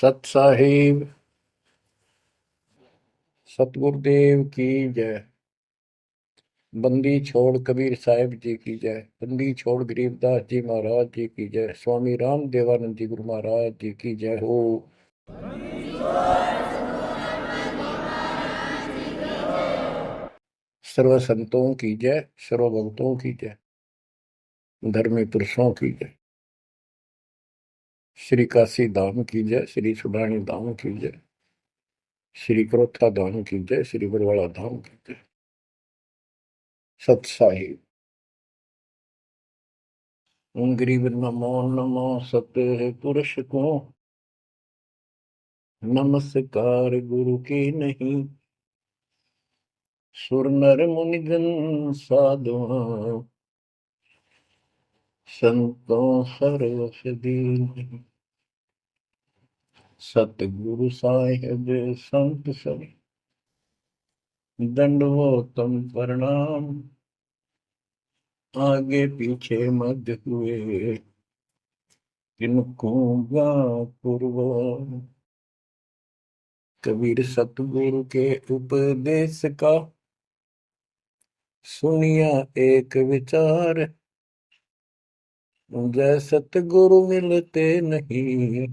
सत साहिब सतगुरुदेव की जय। बंदी छोड़ कबीर साहिब जी की जय। बंदी छोड़ गरीबदास जी महाराज जी की जय। स्वामी राम देवानंद जी गुरु महाराज जी की जय हो। सर्व संतों की जय, सर्व भक्तों की जय, धर्मी पुरुषों की जय। श्री काशी धाम की जय, श्री सुडानी धाम की जय, श्री क्रोथा धाम की जय, श्री बरवाड़ा धाम की जय। सत साहिब गरीब नमो नमो सत्य पुरुष को नमस्कार गुरु की नहीं। सुर नर मुनिजन साधुआ संतों सर्वस दीन। सतगुरु साहिब संत सब दंडवतम प्रणाम। आगे पीछे मध्य हुए किनको पूर्व। कबीर सतगुरु के उपदेश का सुनिया एक विचार। जय सतगुरु मिलते नहीं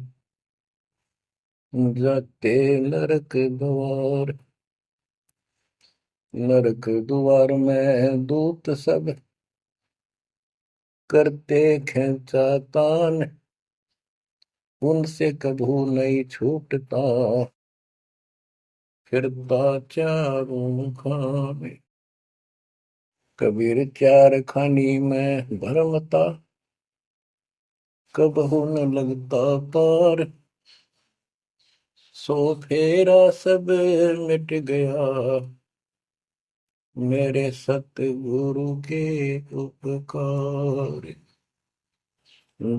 जाते नरक द्वार। नरक द्वार में दूत सब करते खेचातान। उनसे कभू नहीं छूटता फिरता चारों खाने। कबीर चार खानी में भरमता कबहू न लगता पार। सो फेरा सब मिट गया मेरे सतगुरु के उपकार।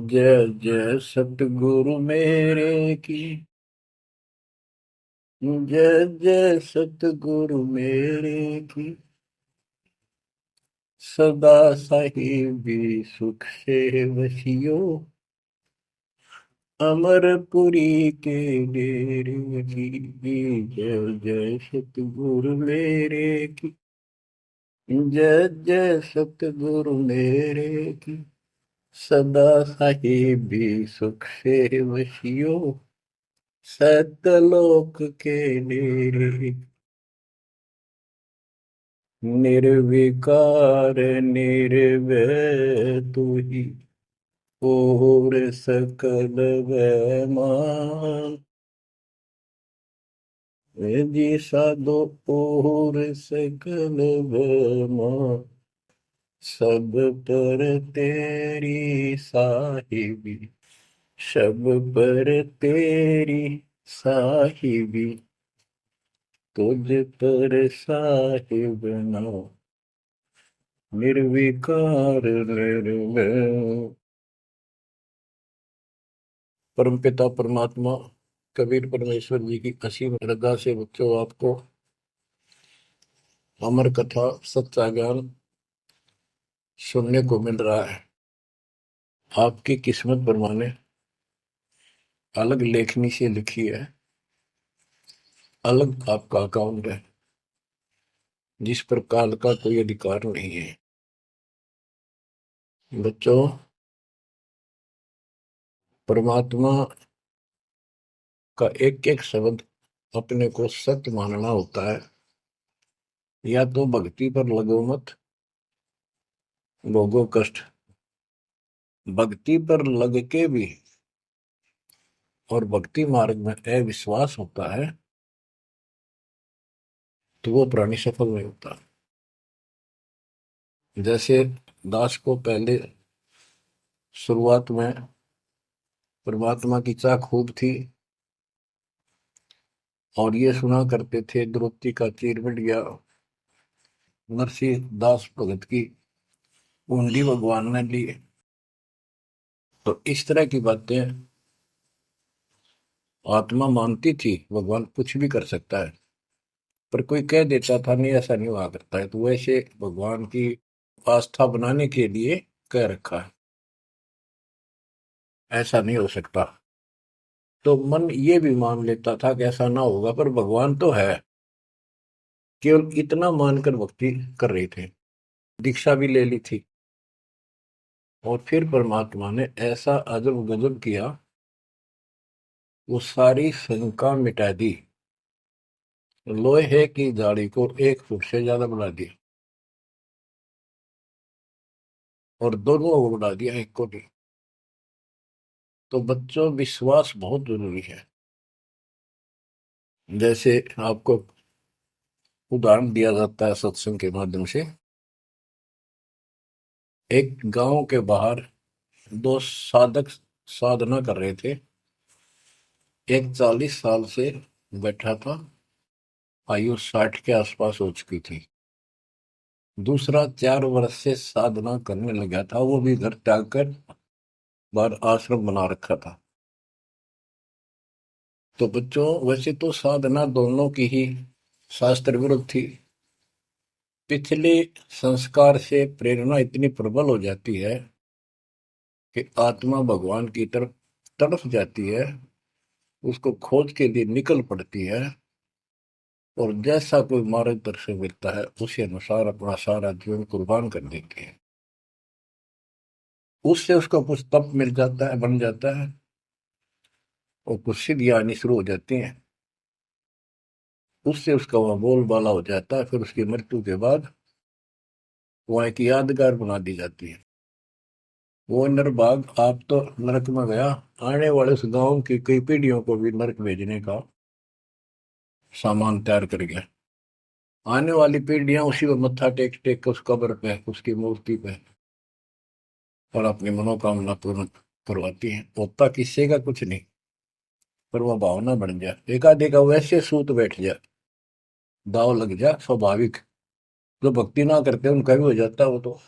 जय जय सतगुरु मेरे की जय जय सतगुरु मेरे की। सदा साहिबी सुख से वसियो अमरपुरी के डेरे की। जय जय सतगुरु मेरे की जय जय सतगुरु मेरे की। सदा साहिबी सुख से वसियो सतलोक के डेरे। निर्विकार निर्भय तू ही और सकल वैमान। जी साधो और सकल वैमान। सब पर तेरी साहिबी सब पर तेरी साहिबी। तुझ पर साहिब ना निर्विकार निर्भय। परमपिता परमात्मा कबीर परमेश्वर जी की असीम श्रद्धा से बच्चों आपको अमर कथा सच्चा ज्ञान सुनने को मिल रहा है। आपकी किस्मत परमाने अलग लेखनी से लिखी है, अलग आपका अकाउंट है जिस पर काल का कोई अधिकार नहीं है। बच्चों, परमात्मा का एक एक शब्द अपने को सत्य मानना होता है। या तो भक्ति पर लगो मत भोगो कष्ट। भक्ति पर लग के भी और भक्ति मार्ग में अविश्वास होता है तो वो प्राणी सफल नहीं होता। जैसे दास को पहले शुरुआत में परमात्मा की चाह खूब थी और ये सुना करते थे द्रौपदी का चीर मिट गया, नरसिंह दास भगत की कुंडली भगवान ने ली। तो इस तरह की बातें आत्मा मानती थी, भगवान कुछ भी कर सकता है। पर कोई कह देता था नहीं ऐसा नहीं हुआ करता है, तो वैसे भगवान की आस्था बनाने के लिए कह रखा है ऐसा नहीं हो सकता। तो मन ये भी मान लेता था कि ऐसा ना होगा, पर भगवान तो है। केवल इतना मानकर भक्ति कर रहे थे, दीक्षा भी ले ली थी। और फिर परमात्मा ने ऐसा अजब गजब किया, वो सारी शंका मिटा दी। लोहे की जाड़ी को 1 फुट से ज्यादा बढ़ा दिया, और दोनों को बढ़ा दिया, एक को नहीं। तो बच्चों, विश्वास बहुत जरूरी है। जैसे आपको उदाहरण दिया जाता है सत्संग के माध्यम से। एक गांव के बाहर दो साधक साधना कर रहे थे। एक 40 साल से बैठा था, आयु 60 के आसपास हो चुकी थी। दूसरा 4 वर्ष से साधना करने लगा था, वो भी घर त्याग कर बाहर आश्रम बना रखा था। तो बच्चों, वैसे तो साधना दोनों की ही शास्त्र विरुद्ध थी। पिछले संस्कार से प्रेरणा इतनी प्रबल हो जाती है कि आत्मा भगवान की तरफ तड़प जाती है, उसको खोज के लिए निकल पड़ती है। और जैसा कोई मार्गदर्शन मिलता है, उसी अनुसार अपना सारा जीवन कुर्बान कर देती है। उससे उसको कुछ तप मिल जाता है, बन जाता है, और कुछ सिद्धियां आनी शुरू हो जाती हैं। उससे उसका वह बोलबाला हो जाता है। फिर उसकी मृत्यु के बाद वह एक यादगार बना दी जाती है। वो नरभाग, आप तो नरक में गया, आने वाले उस गांव की कई पीढ़ियों को भी नरक भेजने का सामान तैयार कर गया। आने वाली पीढ़ियां उसी को मत्था टेक टेक के उस कब्र पे, उसकी मूर्ति पे, और अपनी मनोकामना पूर्ण करवाती हैं। होता किसी का कुछ नहीं, पर वह भावना बन जाए, एकाधिका वैसे सूत बैठ जाए, दाव लग जाए, स्वाभाविक। जो भक्ति ना करते उनका भी हो जाता है वो तो,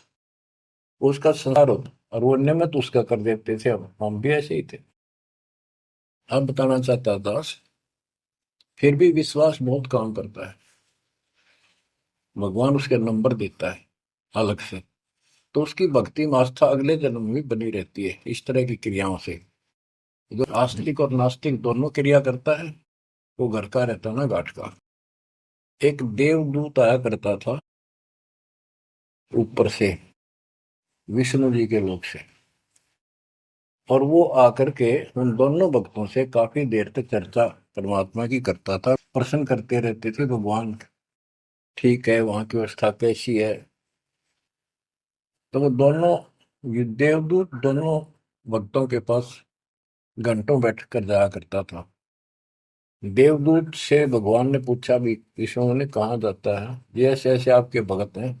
उसका संसार होता। और वो नियमित उसका कर देते थे, हम भी ऐसे ही थे। अब बताना चाहता दास, फिर भी विश्वास बहुत काम करता है। भगवान उसके नंबर देता है अलग से। तो उसकी भक्ति में आस्था अगले जन्म में भी बनी रहती है, इस तरह की क्रियाओं से। जो आस्तिक और नास्तिक दोनों क्रिया करता है, वो घर का रहता ना घाट का। एक देवदूत आया करता था ऊपर से, विष्णु जी के लोक से। और वो आकर के उन दोनों भक्तों से काफी देर तक चर्चा परमात्मा की करता था, प्रश्न करते रहते थे, भगवान ठीक है, वहां की व्यवस्था कैसी है। तो वो दोनों, ये देवदूत दोनों भक्तों के पास घंटों बैठ कर जाया करता था। देवदूत से भगवान ने पूछा भी, विष्णु ने, कहा जाता है, ये ऐसे ऐसे आपके भगत हैं,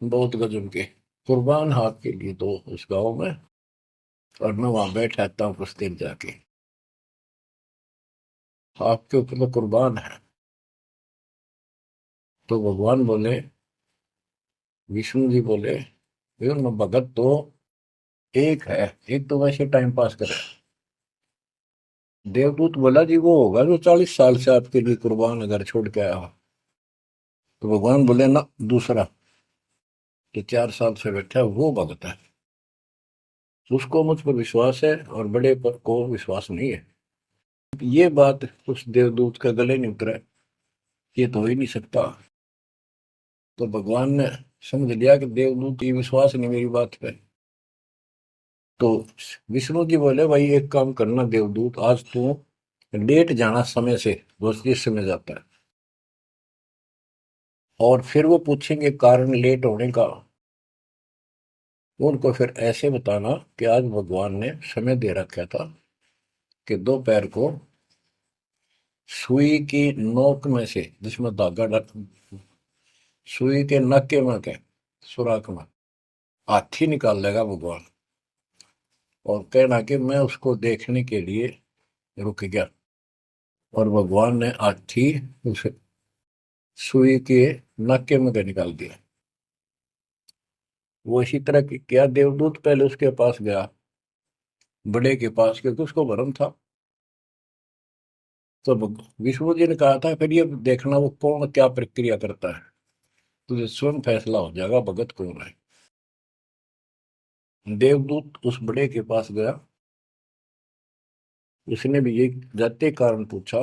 बहुत गजब के, कुर्बान हाथ के लिए दो उस गांव में, और मैं वहां बैठ रहता हूँ कुछ देर जाके, आपके ऊपर तो कुर्बान है। तो भगवान बोले, विष्णु जी बोले, विष्णु भगत तो एक है, एक तो वैसे टाइम पास करे। देवदूत बोला, जी वो होगा जो 40 साल से आपके लिए कुर्बान अगर छोड़ के आया हो। तो भगवान बोले, ना, दूसरा, जो 4 साल से बैठा है वो भगत है। उसको मुझ पर विश्वास है और बड़े पर को विश्वास नहीं है। ये बात उस देवदूत का गले नहीं उतरा, ये तो हो ही नहीं सकता। तो भगवान ने समझ लिया कि देवदूत ये विश्वास नहीं मेरी बात पे। तो विष्णु जी बोले, भाई एक काम करना देवदूत, आज तू लेट जाना समय से, बस जिस समय जाता है, और फिर वो पूछेंगे कारण लेट होने का, उनको फिर ऐसे बताना कि आज भगवान ने समय दे रखा था कि दोपहर को सुई की नोक में से, जिसमें धागा डर, सुई के नक्के में के सुराख में हाथी निकाल लेगा भगवान, और कहना कि मैं उसको देखने के लिए रुक गया। और भगवान ने हाथी उस सुई के नक्के में के निकाल दिया। वो इसी तरह की क्या, देवदूत पहले उसके पास गया, बड़े के पास, क्योंकि उसको भरम था। तो विष्णु जी ने कहा था, फिर ये देखना वो कौन क्या प्रक्रिया करता है, तुझे स्वयं फैसला हो जाएगा भगत कौन है। देवदूत उस बड़े के पास गया, उसने भी ये जाते कारण पूछा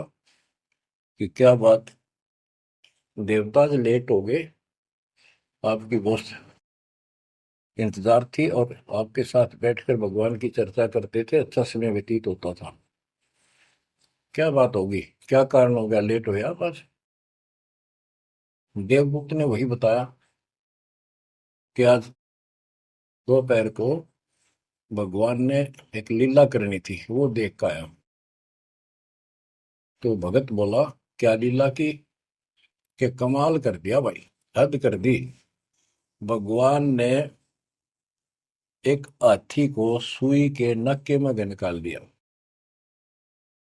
कि क्या बात, देवता से लेट हो गए, आपकी बहुत इंतजार थी और आपके साथ बैठकर भगवान की चर्चा करते थे, अच्छा समय व्यतीत होता था। क्या बात होगी, क्या कारण हो गया, लेट हो गया आप आज? देवदूत ने वही बताया कि आज दोपहर को भगवान ने एक लीला करनी थी, वो देख के आया। तो भगत बोला, क्या लीला की? कि कमाल कर दिया भाई, हद कर दी। भगवान ने एक हाथी को सुई के नक्के में निकाल दिया।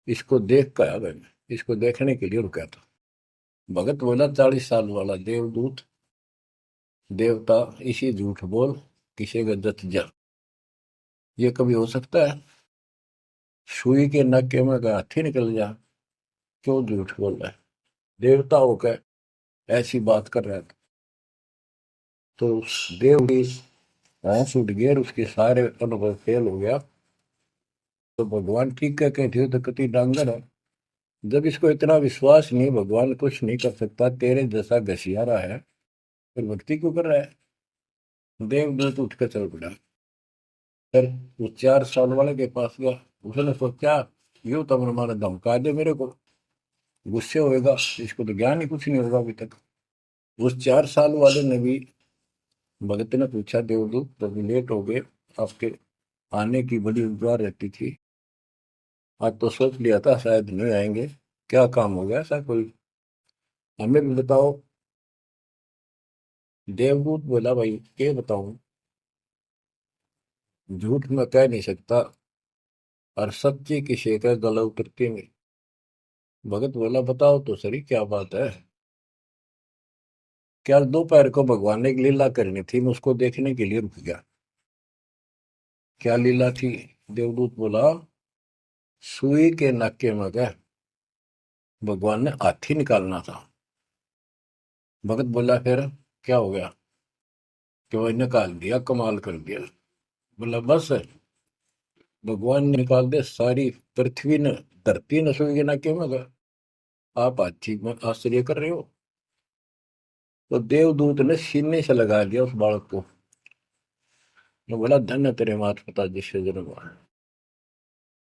इसको देख कर आया मैंने, इसको देखने के लिए रुका था। भगत बोला, 40 साल वाला देवदूत, देवता, इसी झूठ बोल, किसी का जत जा, ये कभी हो सकता है? सुई के नक्के में का हाथी निकल जा, क्यों झूठ बोल रहा है? देवता होकर ऐसी बात कर रहा था। तो उस देव की होश उठ गया और उसके सारे अनुभव फेल हो गया। तो भगवान ठीक कह के थे, तो कति डांगर है। जब इसको इतना विश्वास नहीं, भगवान कुछ नहीं कर सकता, तेरे जैसा घसियारा है, फिर भक्ति क्यों कर रहा है? देवदूत उठ कर चल पड़ा। फिर वो 4 साल वाले के पास गया। उसने सोचा, यूं तो हमारा धमका दे मेरे को, गुस्से होएगा, इसको तो ज्ञान ही कुछ नहीं होगा अभी तक। उस 4 साल वाले ने भी, भगत ने पूछा, देवदूत जब लेट हो गए, आपके आने की बड़ी इंतजार रहती थी, आज तो सोच लिया था शायद नहीं आएंगे, क्या काम हो गया ऐसा कोई, हमें भी बताओ। देवदूत बोला, भाई ये बताऊं, झूठ मैं कह नहीं सकता, और सच्ची की शेखर गला उतरती नहीं। भगत बोला, बताओ तो सही क्या बात है? क्या दोपहर को भगवान ने एक लीला करनी थी, मैं उसको देखने के लिए रुक गया। क्या लीला थी? देवदूत बोला, सुई के नक्के में गए, भगवान ने हाथी निकालना था। भगत बोला, फिर क्या हो गया? कि वही निकाल दिया, कमाल कर दिया। बोला, बस भगवान ने निकाल दिया, सारी पृथ्वी ने, धरती ने सुई के नक्के में गए, आप हाथी में आश्चर्य कर रहे हो? तो देवदूत ने सीने से लगा दिया उस बालक को। मैं बोला, धन्य तेरे माता पिता जिससे जन्म हुआ।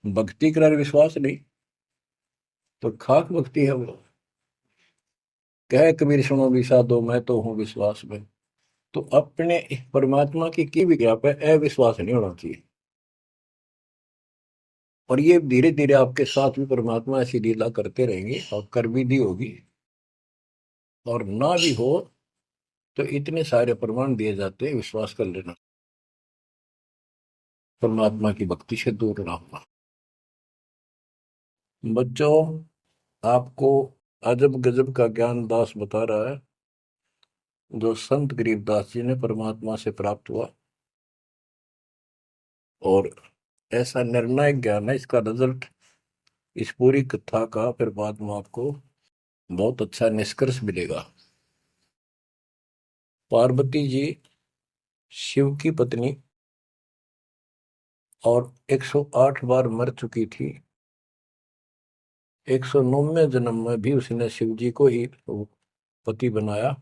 भक्ति कर विश्वास नहीं, तो खाक भक्ति है वो। कह कबीर सुनो विषादो, मैं तो हूँ विश्वास में। तो अपने परमात्मा की भी क्या पे अविश्वास नहीं होना चाहिए। और ये धीरे धीरे आपके साथ भी परमात्मा ऐसी लीला करते रहेंगे, और कर भी दी होगी। और ना भी हो तो इतने सारे प्रमाण दिए जाते हैं, विश्वास कर लेना, परमात्मा की भक्ति से दूर ना होना। बच्चों, आपको अजब गजब का ज्ञान दास बता रहा है, जो संत गरीबदास जी ने परमात्मा से प्राप्त हुआ। और ऐसा निर्णायक ज्ञान है, इसका रिजल्ट इस पूरी कथा का फिर बाद में आपको बहुत अच्छा निष्कर्ष मिलेगा। पार्वती जी शिव की पत्नी, और 108 बार मर चुकी थी। 109वें जन्म में भी उसने शिव जी को ही पति बनाया।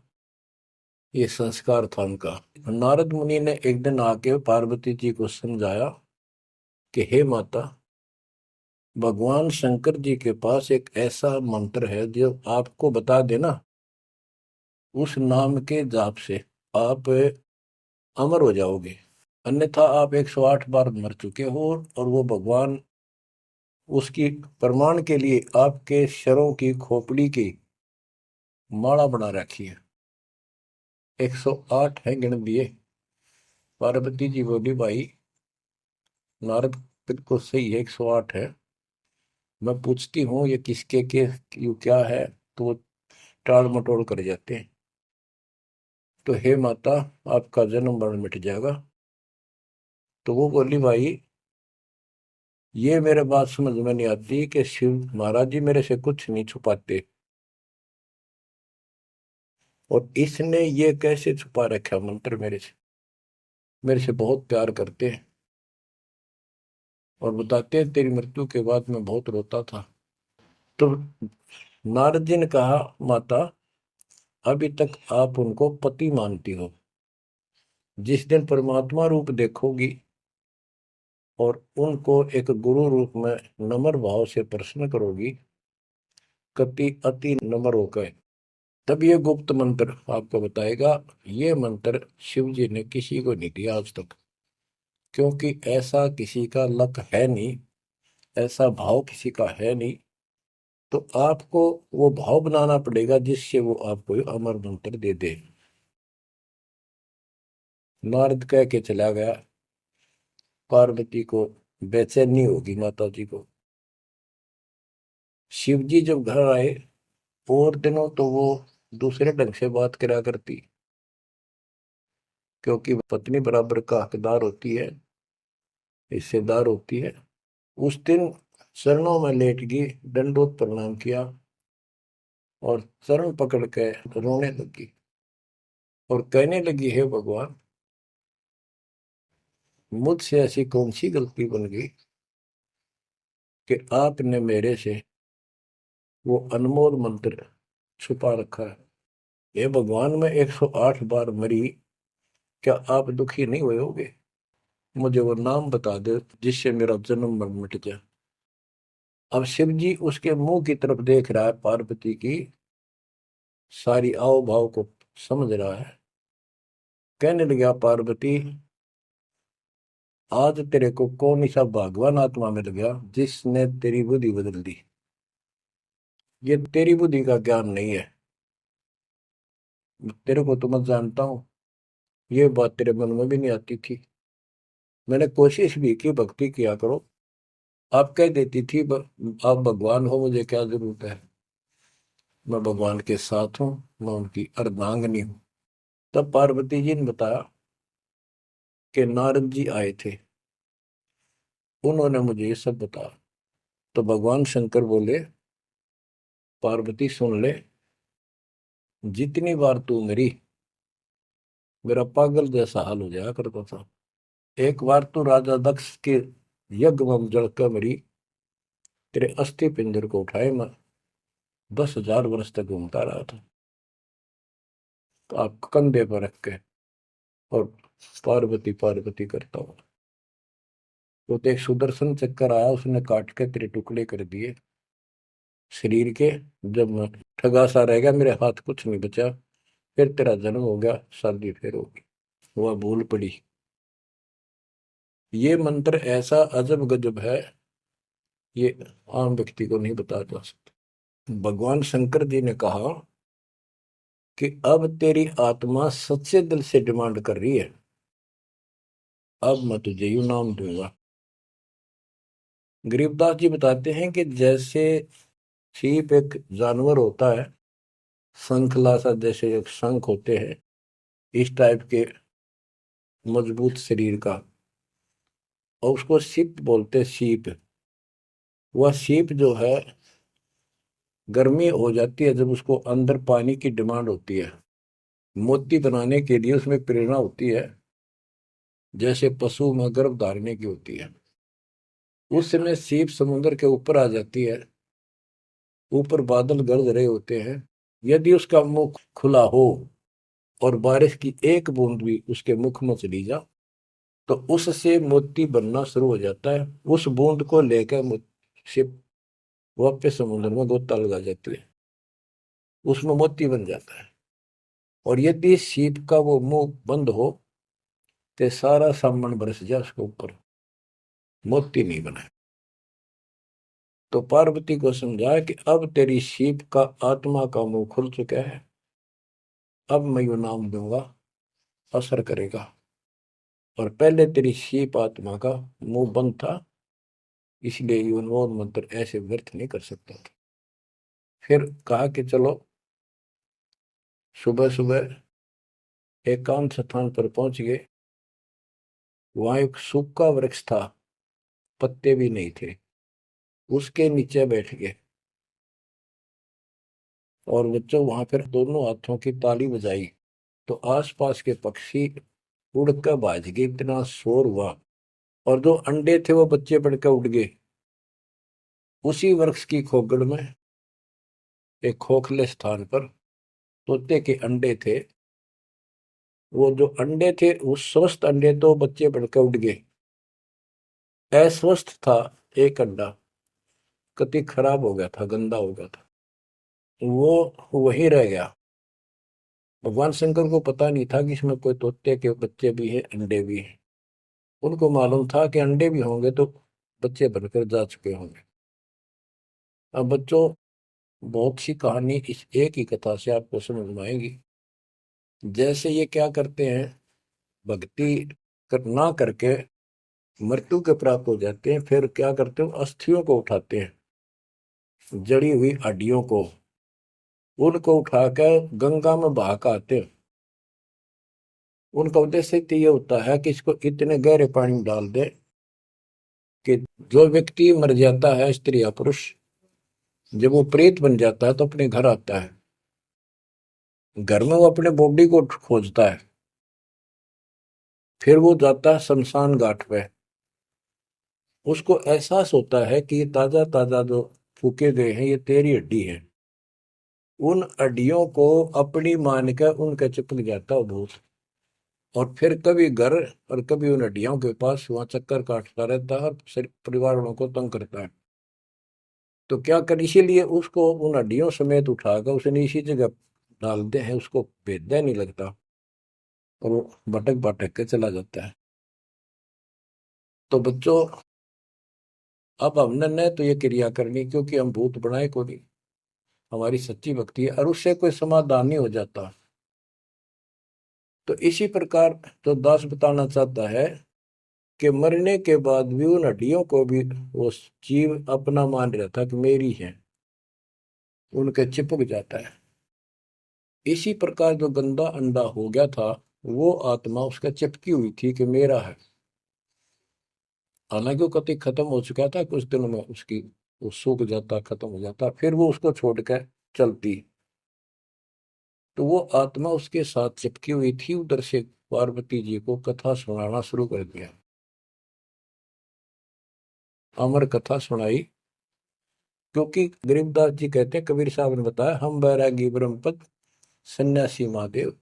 ये संस्कार था उनका। नारद मुनि ने एक दिन आके पार्वती जी को समझाया कि हे माता, भगवान शंकर जी के पास एक ऐसा मंत्र है जो आपको बता देना, उस नाम के जाप से आप अमर हो जाओगे। अन्यथा आप 108 बार मर चुके हो, और वो भगवान उसकी प्रमाण के लिए आपके शरों की खोपड़ी की माला बना रखी है। 108 है, गिन दिए। पार्वती जी बोली, भाई नारद बिल्कुल सही है, 108 है। मैं पूछती हूँ ये किसके के क्यों क्या है, तो वो टाल मटोल कर जाते हैं। तो हे माता, आपका जन्म मरण मिट जाएगा। तो वो बोली, भाई ये मेरे बात समझ में नहीं आती कि शिव महाराज जी मेरे से कुछ नहीं छुपाते, और इसने ये कैसे छुपा रखा मंत्र मेरे से, मेरे से बहुत प्यार करते हैं। और बताते हैं तेरी मृत्यु के बाद मैं बहुत रोता था। तो नारद जी ने कहा, माता अभी तक आप उनको पति मानती हो, जिस दिन परमात्मा रूप देखोगी और उनको एक गुरु रूप में नम्र भाव से प्रश्न करोगी, कति अति नम्र होकर, तब ये गुप्त मंत्र आपको बताएगा। ये मंत्र शिव जी ने किसी को नहीं दिया आज तक, क्योंकि ऐसा किसी का लक है नहीं, ऐसा भाव किसी का है नहीं। तो आपको वो भाव बनाना पड़ेगा जिससे वो आपको अमर मंत्र दे दे। नारद कह के चला गया। पार्वती को बेचैनी होगी, माता जी को। शिव जी जब घर आए और दिनों तो वो दूसरे ढंग से बात करा करती, क्योंकि पत्नी बराबर का हकदार होती है, हिस्सेदार होती है। उस दिन चरणों में लेट गई, दंडोत प्रणाम किया और चरण पकड़ के रोने लगी और कहने लगी, हे भगवान, मुझसे ऐसी कौन सी गलती बन गई कि आपने मेरे से वो अनमोल मंत्र छुपा रखा है। हे भगवान, मैं 108 बार मरी, क्या आप दुखी नहीं हुए होगे? मुझे वो नाम बता दे जिससे मेरा जन्म मरण मिट जाए। अब शिव जी उसके मुंह की तरफ देख रहा है, पार्वती की सारी आओ भाव को समझ रहा है। कहने लगा, पार्वती आज तेरे को कौन सा भगवान आत्मा मिल गया जिसने तेरी बुद्धि बदल दी? ये तेरी बुद्धि का ज्ञान नहीं है, तेरे को तो मैं जानता हूँ। ये बात तेरे मन में भी नहीं आती थी। मैंने कोशिश भी की, भक्ति किया करो। आप कह देती थी, आप भगवान हो, मुझे क्या जरूरत है, मैं भगवान के साथ हूँ, मैं उनकी अर्धांगिनी हूँ। तब पार्वती जी ने बताया कि नारद जी आए थे, उन्होंने मुझे ये सब बताया। तो भगवान शंकर बोले, पार्वती सुन ले, जितनी बार तू मरी मेरा पागल जैसा हाल हो जाया करता था। एक बार तो राजा दक्ष के यज्ञ में जलकर मरी, तेरे अस्थि पिंजर को उठाए मैं 10,000 वर्ष तक घूमता रहा था, तो आप कंधे पर रख के और पार्वती पार्वती करता हूँ। तो एक सुदर्शन चक्कर आया, उसने काट के तेरे टुकड़े कर दिए शरीर के। जब मैं ठगा सा रह गया, मेरे हाथ कुछ नहीं बचा, फिर तेरा जन्म हो गया, शादी फिर होगी। वह भूल पड़ी। ये मंत्र ऐसा अजब गजब है, ये आम व्यक्ति को नहीं बताया जा सकता। भगवान शंकर जी ने कहा कि अब तेरी आत्मा सच्चे दिल से डिमांड कर रही है, अब मैं तुझे यू नाम दूंगा। गरीबदास जी बताते हैं कि जैसे सीप एक जानवर होता है, शंखला सा जैसे एक शंख होते हैं, इस टाइप के मजबूत शरीर का, और उसको सीप बोलते हैं, सीप। वह सीप जो है, गर्मी हो जाती है जब उसको अंदर पानी की डिमांड होती है, मोती बनाने के लिए उसमें प्रेरणा होती है, जैसे पशु में गर्भ धारने की होती है। उस समय सीप समुद्र के ऊपर आ जाती है, ऊपर बादल गरज रहे होते हैं। यदि उसका मुख खुला हो और बारिश की एक बूंद भी उसके मुख में चली जा, तो उससे मोती बनना शुरू हो जाता है। उस बूंद को लेकर शिप वापस समुद्र में गोता लगा जाती है, उसमें मोती बन जाता है। और यदि सीप का वो मुंह बंद हो तो सारा सामान बरस जाए उसके ऊपर, मोती नहीं बने। तो पार्वती को समझाया कि अब तेरी सीप का आत्मा का मुंह खुल चुका है, अब मैं यू नाम दूंगा, असर करेगा। और पहले तेरी सीप आत्मा का मुंह बंद था, इसलिए ये उन्मोद मंत्र ऐसे व्यर्थ नहीं कर सकता था। फिर कहा कि चलो, सुबह सुबह एकांत स्थान पर पहुंच गए। वहां एक सूखा वृक्ष था, पत्ते भी नहीं थे, उसके नीचे बैठ गए। और बच्चों वहां फिर दोनों हाथों की ताली बजाई, तो आसपास के पक्षी उड़कर भाज गए, इतना शोर हुआ। और जो अंडे थे वो बच्चे बढ़ के उड़ गए। उसी वृक्ष की खोगड़ में एक खोखले स्थान पर तोते के अंडे थे। वो जो अंडे थे उस स्वस्थ अंडे तो बच्चे बढ़ के उड़ गए। अस्वस्थ था एक अंडा, कति खराब हो गया था, गंदा हो गया था, वो वहीं रह गया। भगवान शंकर को पता नहीं था कि इसमें कोई तोते के बच्चे भी हैं, अंडे भी हैं। उनको मालूम था कि अंडे भी होंगे तो बच्चे बनकर जा चुके होंगे। अब बच्चों, बहुत सी कहानी इस एक ही कथा से आपको समझ में आएगी। जैसे ये क्या करते हैं, भक्ति ना करके मृत्यु के प्राप्त हो जाते हैं, फिर क्या करते हो, अस्थियों को उठाते हैं, जड़ी हुई हड्डियों को, उनको उठाकर गंगा में बहा के आते हैं। उनका उद्देश्य तो ये होता है कि इसको इतने गहरे पानी में डाल दे कि जो व्यक्ति मर जाता है, स्त्री या पुरुष, जब वो प्रेत बन जाता है तो अपने घर आता है। घर में वो अपने बॉडी को खोजता है, फिर वो जाता है शमशान घाट पे। उसको एहसास होता है कि ये ताजा ताजा जो फूके गए हैं ये तेरी हड्डी है। उन हड्डियों को अपनी मान कर उनका चिपक जाता है भूत। और फिर कभी घर और कभी उन हड्डियों के पास वहां चक्कर काटता रहता है और परिवार वालों को तंग करता है। तो क्या कर, इसीलिए उसको उन हड्डियों समेत उठाकर उसने इसी जगह डालते हैं, उसको भेदा नहीं लगता और वो भटक भटक के चला जाता है। तो बच्चों, अब हमने न तो ये क्रिया करनी क्योंकि हम भूत बनाए को नहीं, हमारी सच्ची भक्ति है और उससे कोई समाधान नहीं हो जाता। तो इसी प्रकार जो दास बताना चाहता है कि मरने के बाद भी उन हड्डियों को भी वो जीव अपना मान रहा था कि मेरी है, उनके चिपक जाता है। इसी प्रकार जो गंदा अंडा हो गया था, वो आत्मा उसका चिपकी हुई थी कि मेरा है। हालांकि वो कति खत्म हो चुका था, कुछ दिनों में उसकी वो सूख जाता, खत्म हो जाता, फिर वो उसको छोड़कर चलती। तो वो आत्मा उसके साथ चिपकी हुई थी। उधर से पार्वती जी को कथा सुनाना शुरू कर दिया, अमर कथा सुनाई। क्योंकि गरीबदास जी कहते हैं, कबीर साहब ने बताया, हम बैरागी ब्रह्मपद सन्यासी महादेव,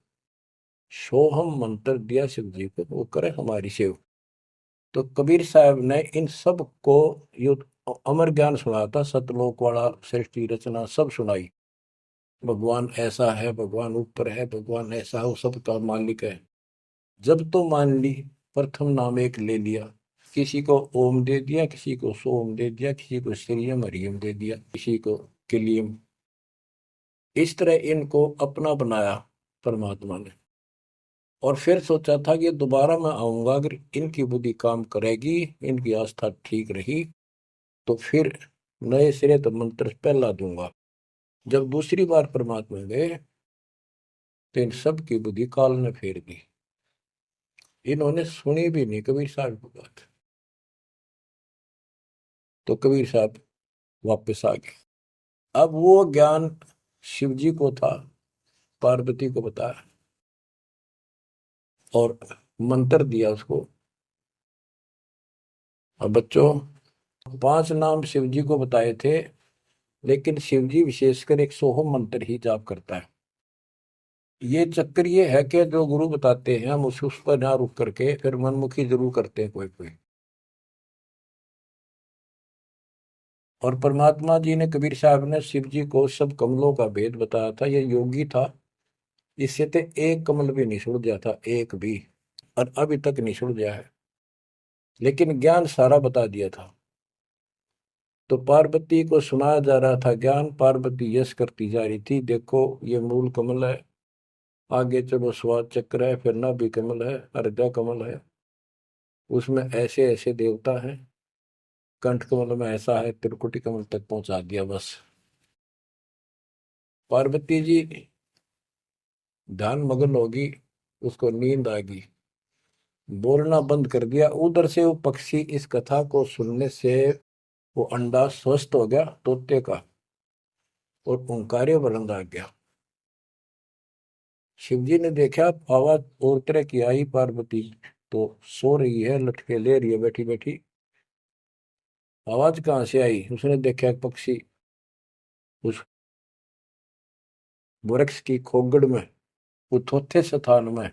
सोहम मंत्र दिया शिव जी को, वो करे हमारी सेव। तो कबीर साहब ने इन सब को यो अमर ज्ञान सुनाया था, सतलोक वाला, सृष्टि रचना सब सुनाई। भगवान ऐसा है, भगवान ऊपर है, भगवान ऐसा है, वो सबका मालिक है। जब तो मान ली, प्रथम नाम एक ले लिया, किसी को ओम दे दिया, किसी को सोम दे दिया, किसी को श्रीयम हरियम दे दिया, किसी को किलियम। इस तरह इनको अपना बनाया परमात्मा ने। और फिर सोचा था कि दोबारा मैं आऊंगा, अगर इनकी बुद्धि काम करेगी, इनकी आस्था ठीक रही, तो फिर नए सिरे तो मंत्र पहला दूंगा। जब दूसरी बार परमात्मा गए तो इन सब की बुद्धि काल ने फेर दी। इन्होंने सुनी भी नहीं कबीर साहब की बात। तो कबीर साहब वापस आ गए। अब वो ज्ञान शिव जी को था, पार्वती को बताया और मंत्र दिया उसको। अब बच्चों, 5 नाम शिव जी को बताए थे, लेकिन शिव जी विशेषकर एक सोहम मंत्र ही जाप करता है। ये चक्कर ये है कि जो गुरु बताते हैं हम उस पर ना रुक करके फिर मनमुखी जरूर करते हैं कोई कोई। और परमात्मा जी ने, कबीर साहब ने शिव जी को सब कमलों का भेद बताया था। ये योगी था, इससे तो एक कमल भी नहीं सुलझा था, एक भी, और अभी तक नहीं सुलझा है, लेकिन ज्ञान सारा बता दिया था। तो पार्वती को सुनाया जा रहा था ज्ञान, पार्वती यश करती जा रही थी, देखो ये मूल कमल है, आगे चलो स्वाद चक्र है, फिर नाभि कमल है, हृदय कमल है, उसमें ऐसे ऐसे देवता हैं, कंठ कमल में ऐसा है, त्रिकुटी कमल तक पहुंचा दिया बस। पार्वती जी ध्यान मग्न होगी, उसको नींद आ गई, बोलना बंद कर दिया। उधर से वो पक्षी इस कथा को सुनने से वो अंडा स्वस्थ हो गया तोते का, और ओंकार्य बुलंद आ गया। शिव जी ने देखा, आवाज और तरह की आई, पार्वती तो सो रही है, लटके ले रही है बैठी बैठी। आवाज कहाँ से आई? उसने देखा एक पक्षी उस वृक्ष की खोगड़ में, उथोथे स्थान में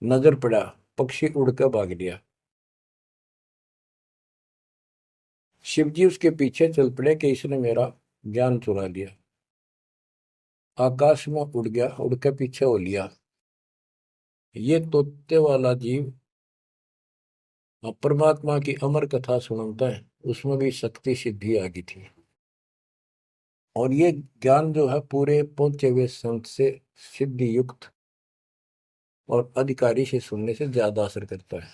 नजर पड़ा। पक्षी उड़कर भाग लिया। शिव जी उसके पीछे चल पड़े कि इसने मेरा ज्ञान चुरा लिया। आकाश में उड़ गया, उड़ के पीछे हो लिया। ये तोते वाला जीव परमात्मा की अमर कथा सुनता है, उसमें भी शक्ति सिद्धि आ गई थी। और ये ज्ञान जो है पूरे पहुंचे हुए संत से सिद्धि युक्त और अधिकारी से सुनने से ज्यादा असर करता है।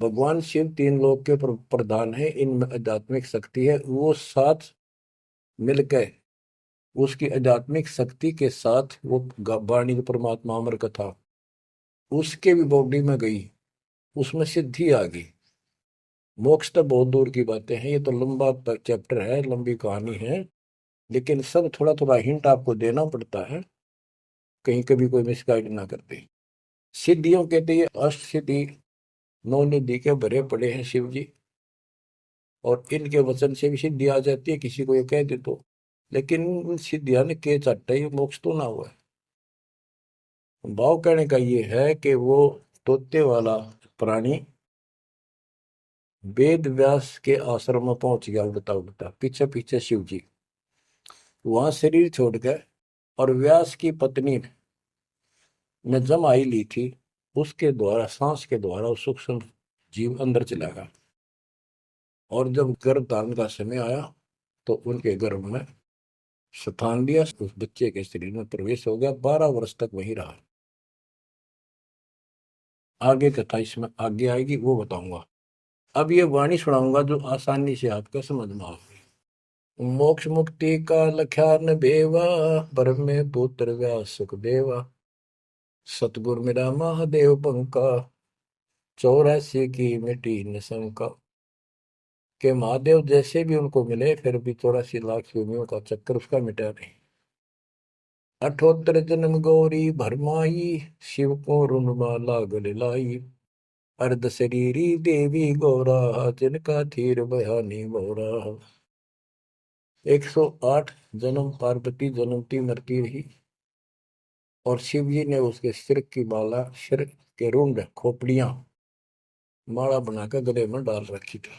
भगवान शिव तीन लोक के प्रधान है, इनमें आध्यात्मिक शक्ति है। वो साथ मिलकर उसकी आध्यात्मिक शक्ति के साथ वो वाणी जो परमात्मा अमर कथा उसके भी बॉडी में गई, उसमें सिद्धि आ गई। मोक्ष तो बहुत दूर की बातें हैं, ये तो लंबा चैप्टर है, लंबी कहानी है। लेकिन सब थोड़ा थोड़ा हिंट आपको देना पड़ता है, कहीं कभी कोई मिसगाइड ना कर दे। सिद्धियों कहते ये अष्ट सिद्धि नौ निधि के भरे पड़े हैं शिव जी, और इनके वचन से भी सिद्धि आ जाती है किसी को ये कह दे तो। लेकिन सिद्धियां ने के चाटा ये मोक्ष तो ना हुआ है। भाव कहने का ये है कि वो तोते वाला प्राणी वेद व्यास के आश्रम में पहुंच गया, उड़ता उड़ता पीछे पीछे शिव जी। वहां शरीर छोड़ गए, और व्यास की पत्नी ने जमाई ली थी, उसके द्वारा सांस के द्वारा उस सूक्ष्म जीव अंदर चला गया। और जब गर्भ धारण का समय आया तो उनके गर्भ में स्थान लिया, उस बच्चे के शरीर में प्रवेश हो गया, 12 वर्ष तक वहीं रहा। आगे कथा इसमें आगे आएगी, वो बताऊंगा। अब ये वाणी सुनाऊंगा जो आसानी से आपका समझ में आएगी। मोक्ष मुक्ति का लख्यान बेवा, ब्रह्म में पुत्र व्यास सुखदेवा। सतगुर मेरा महादेव पंका, 84 की मिटी न शंका। के महादेव जैसे भी उनको मिले फिर भी 84 लाख योनियों का चक्कर उसका मिटा नहीं। 78 जन्म गौरी भरमाई, शिव को रुणमाला गले लाई। अर्ध शरीरी देवी गौरा, जिनका थीर बयानी मोरा। 108 जन्म पार्वती जन्मती मरती रही, और शिव जी ने उसके सिर की माला, सिर के रुंड खोपड़ियां माला बनाकर गले में डाल रखी थी।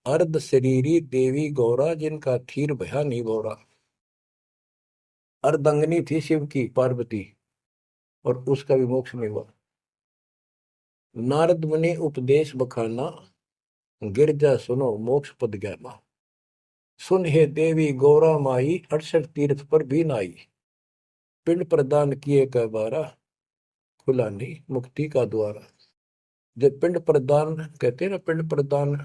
अर्ध शरीरी देवी गौरा, जिनका थीर भया नहीं बोरा। अर्धंगनी थी शिव की पार्वती, और उसका भी मोक्ष नहीं हुआ। नारद मुनि उपदेश बखाना, गिरजा सुनो मोक्ष पद ज्ञाना। सुन हे देवी गौरा माई, 68 तीर्थ पर भी नाई। पिंड प्रदान किए का बारा, खुला नहीं मुक्ति का द्वारा। जब पिंड प्रदान कहते हैं ना, पिंड प्रदान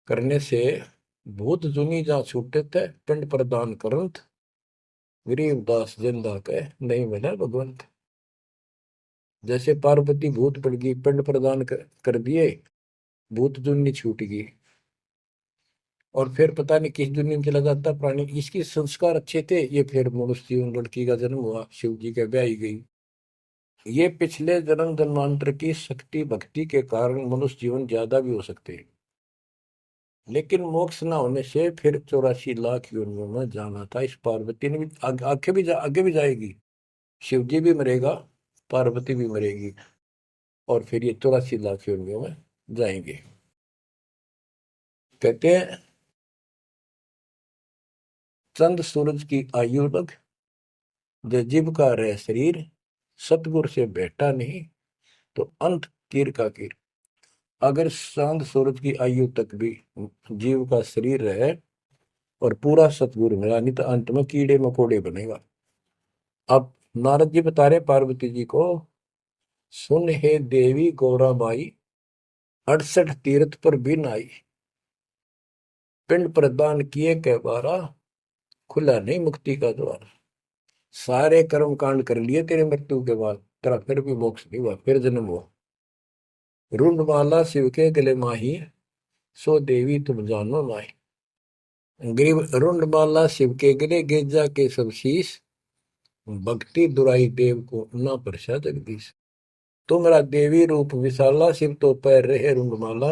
करने से भूत जुनी जा छूटे थे, पिंड प्रदान करंत गरीबदास जिंदा कह नहीं मिला भगवंत। जैसे पार्वती भूत पड़ गई, पिंड प्रदान कर दिए, भूत जुनी छूट गई, और फिर पता नहीं किस दुनिया में चला जाता प्राणी। इसके संस्कार अच्छे थे, ये फिर मनुष्य जीवन, लड़की का जन्म हुआ, शिव जी के ब्याही गई। ये पिछले जन्म जन्मांतर की शक्ति भक्ति के कारण मनुष्य जीवन ज्यादा भी हो सकते हैं। लेकिन मोक्ष न होने से फिर 84 लाख योनियों में जाना था। इस पार्वती ने भी आगे भी जाएगी। शिव जी भी मरेगा, पार्वती भी मरेगी, और फिर ये 84 लाख योनियों में जाएंगे। कहते हैं चंद सूरज की आयु लग, जो जीव का रह शरीर। सतगुर से बेटा नहीं तो अंत कीर का कीर। अगर चांद सूरज की आयु तक भी जीव का शरीर रहे और पूरा सतगुरु मिला, नहीं तो अंत में कीड़े मकोड़े बनेगा। अब नारद जी बता रहे पार्वती जी को, सुन हे देवी गौरा बाई, 68 तीर्थ पर भी नाई। पिंड प्रदान किए के बारा, खुला नहीं मुक्ति का द्वार। सारे कर्म कांड कर लिए तेरे मृत्यु के बाद, तेरा फिर भी मोक्ष नहीं हुआ, फिर जन्म हुआ। रुंडमाला शिव के गले माही, सो देवी तुम जानो नाई। ग्रीव रुंडमाला शिव के गले, गिरजा के सब शीश। भक्ति दुराई देव को ना परसा जगदीश। तुमरा देवी रूप विशाला, शिव तो पैर रहे रुंडमाला,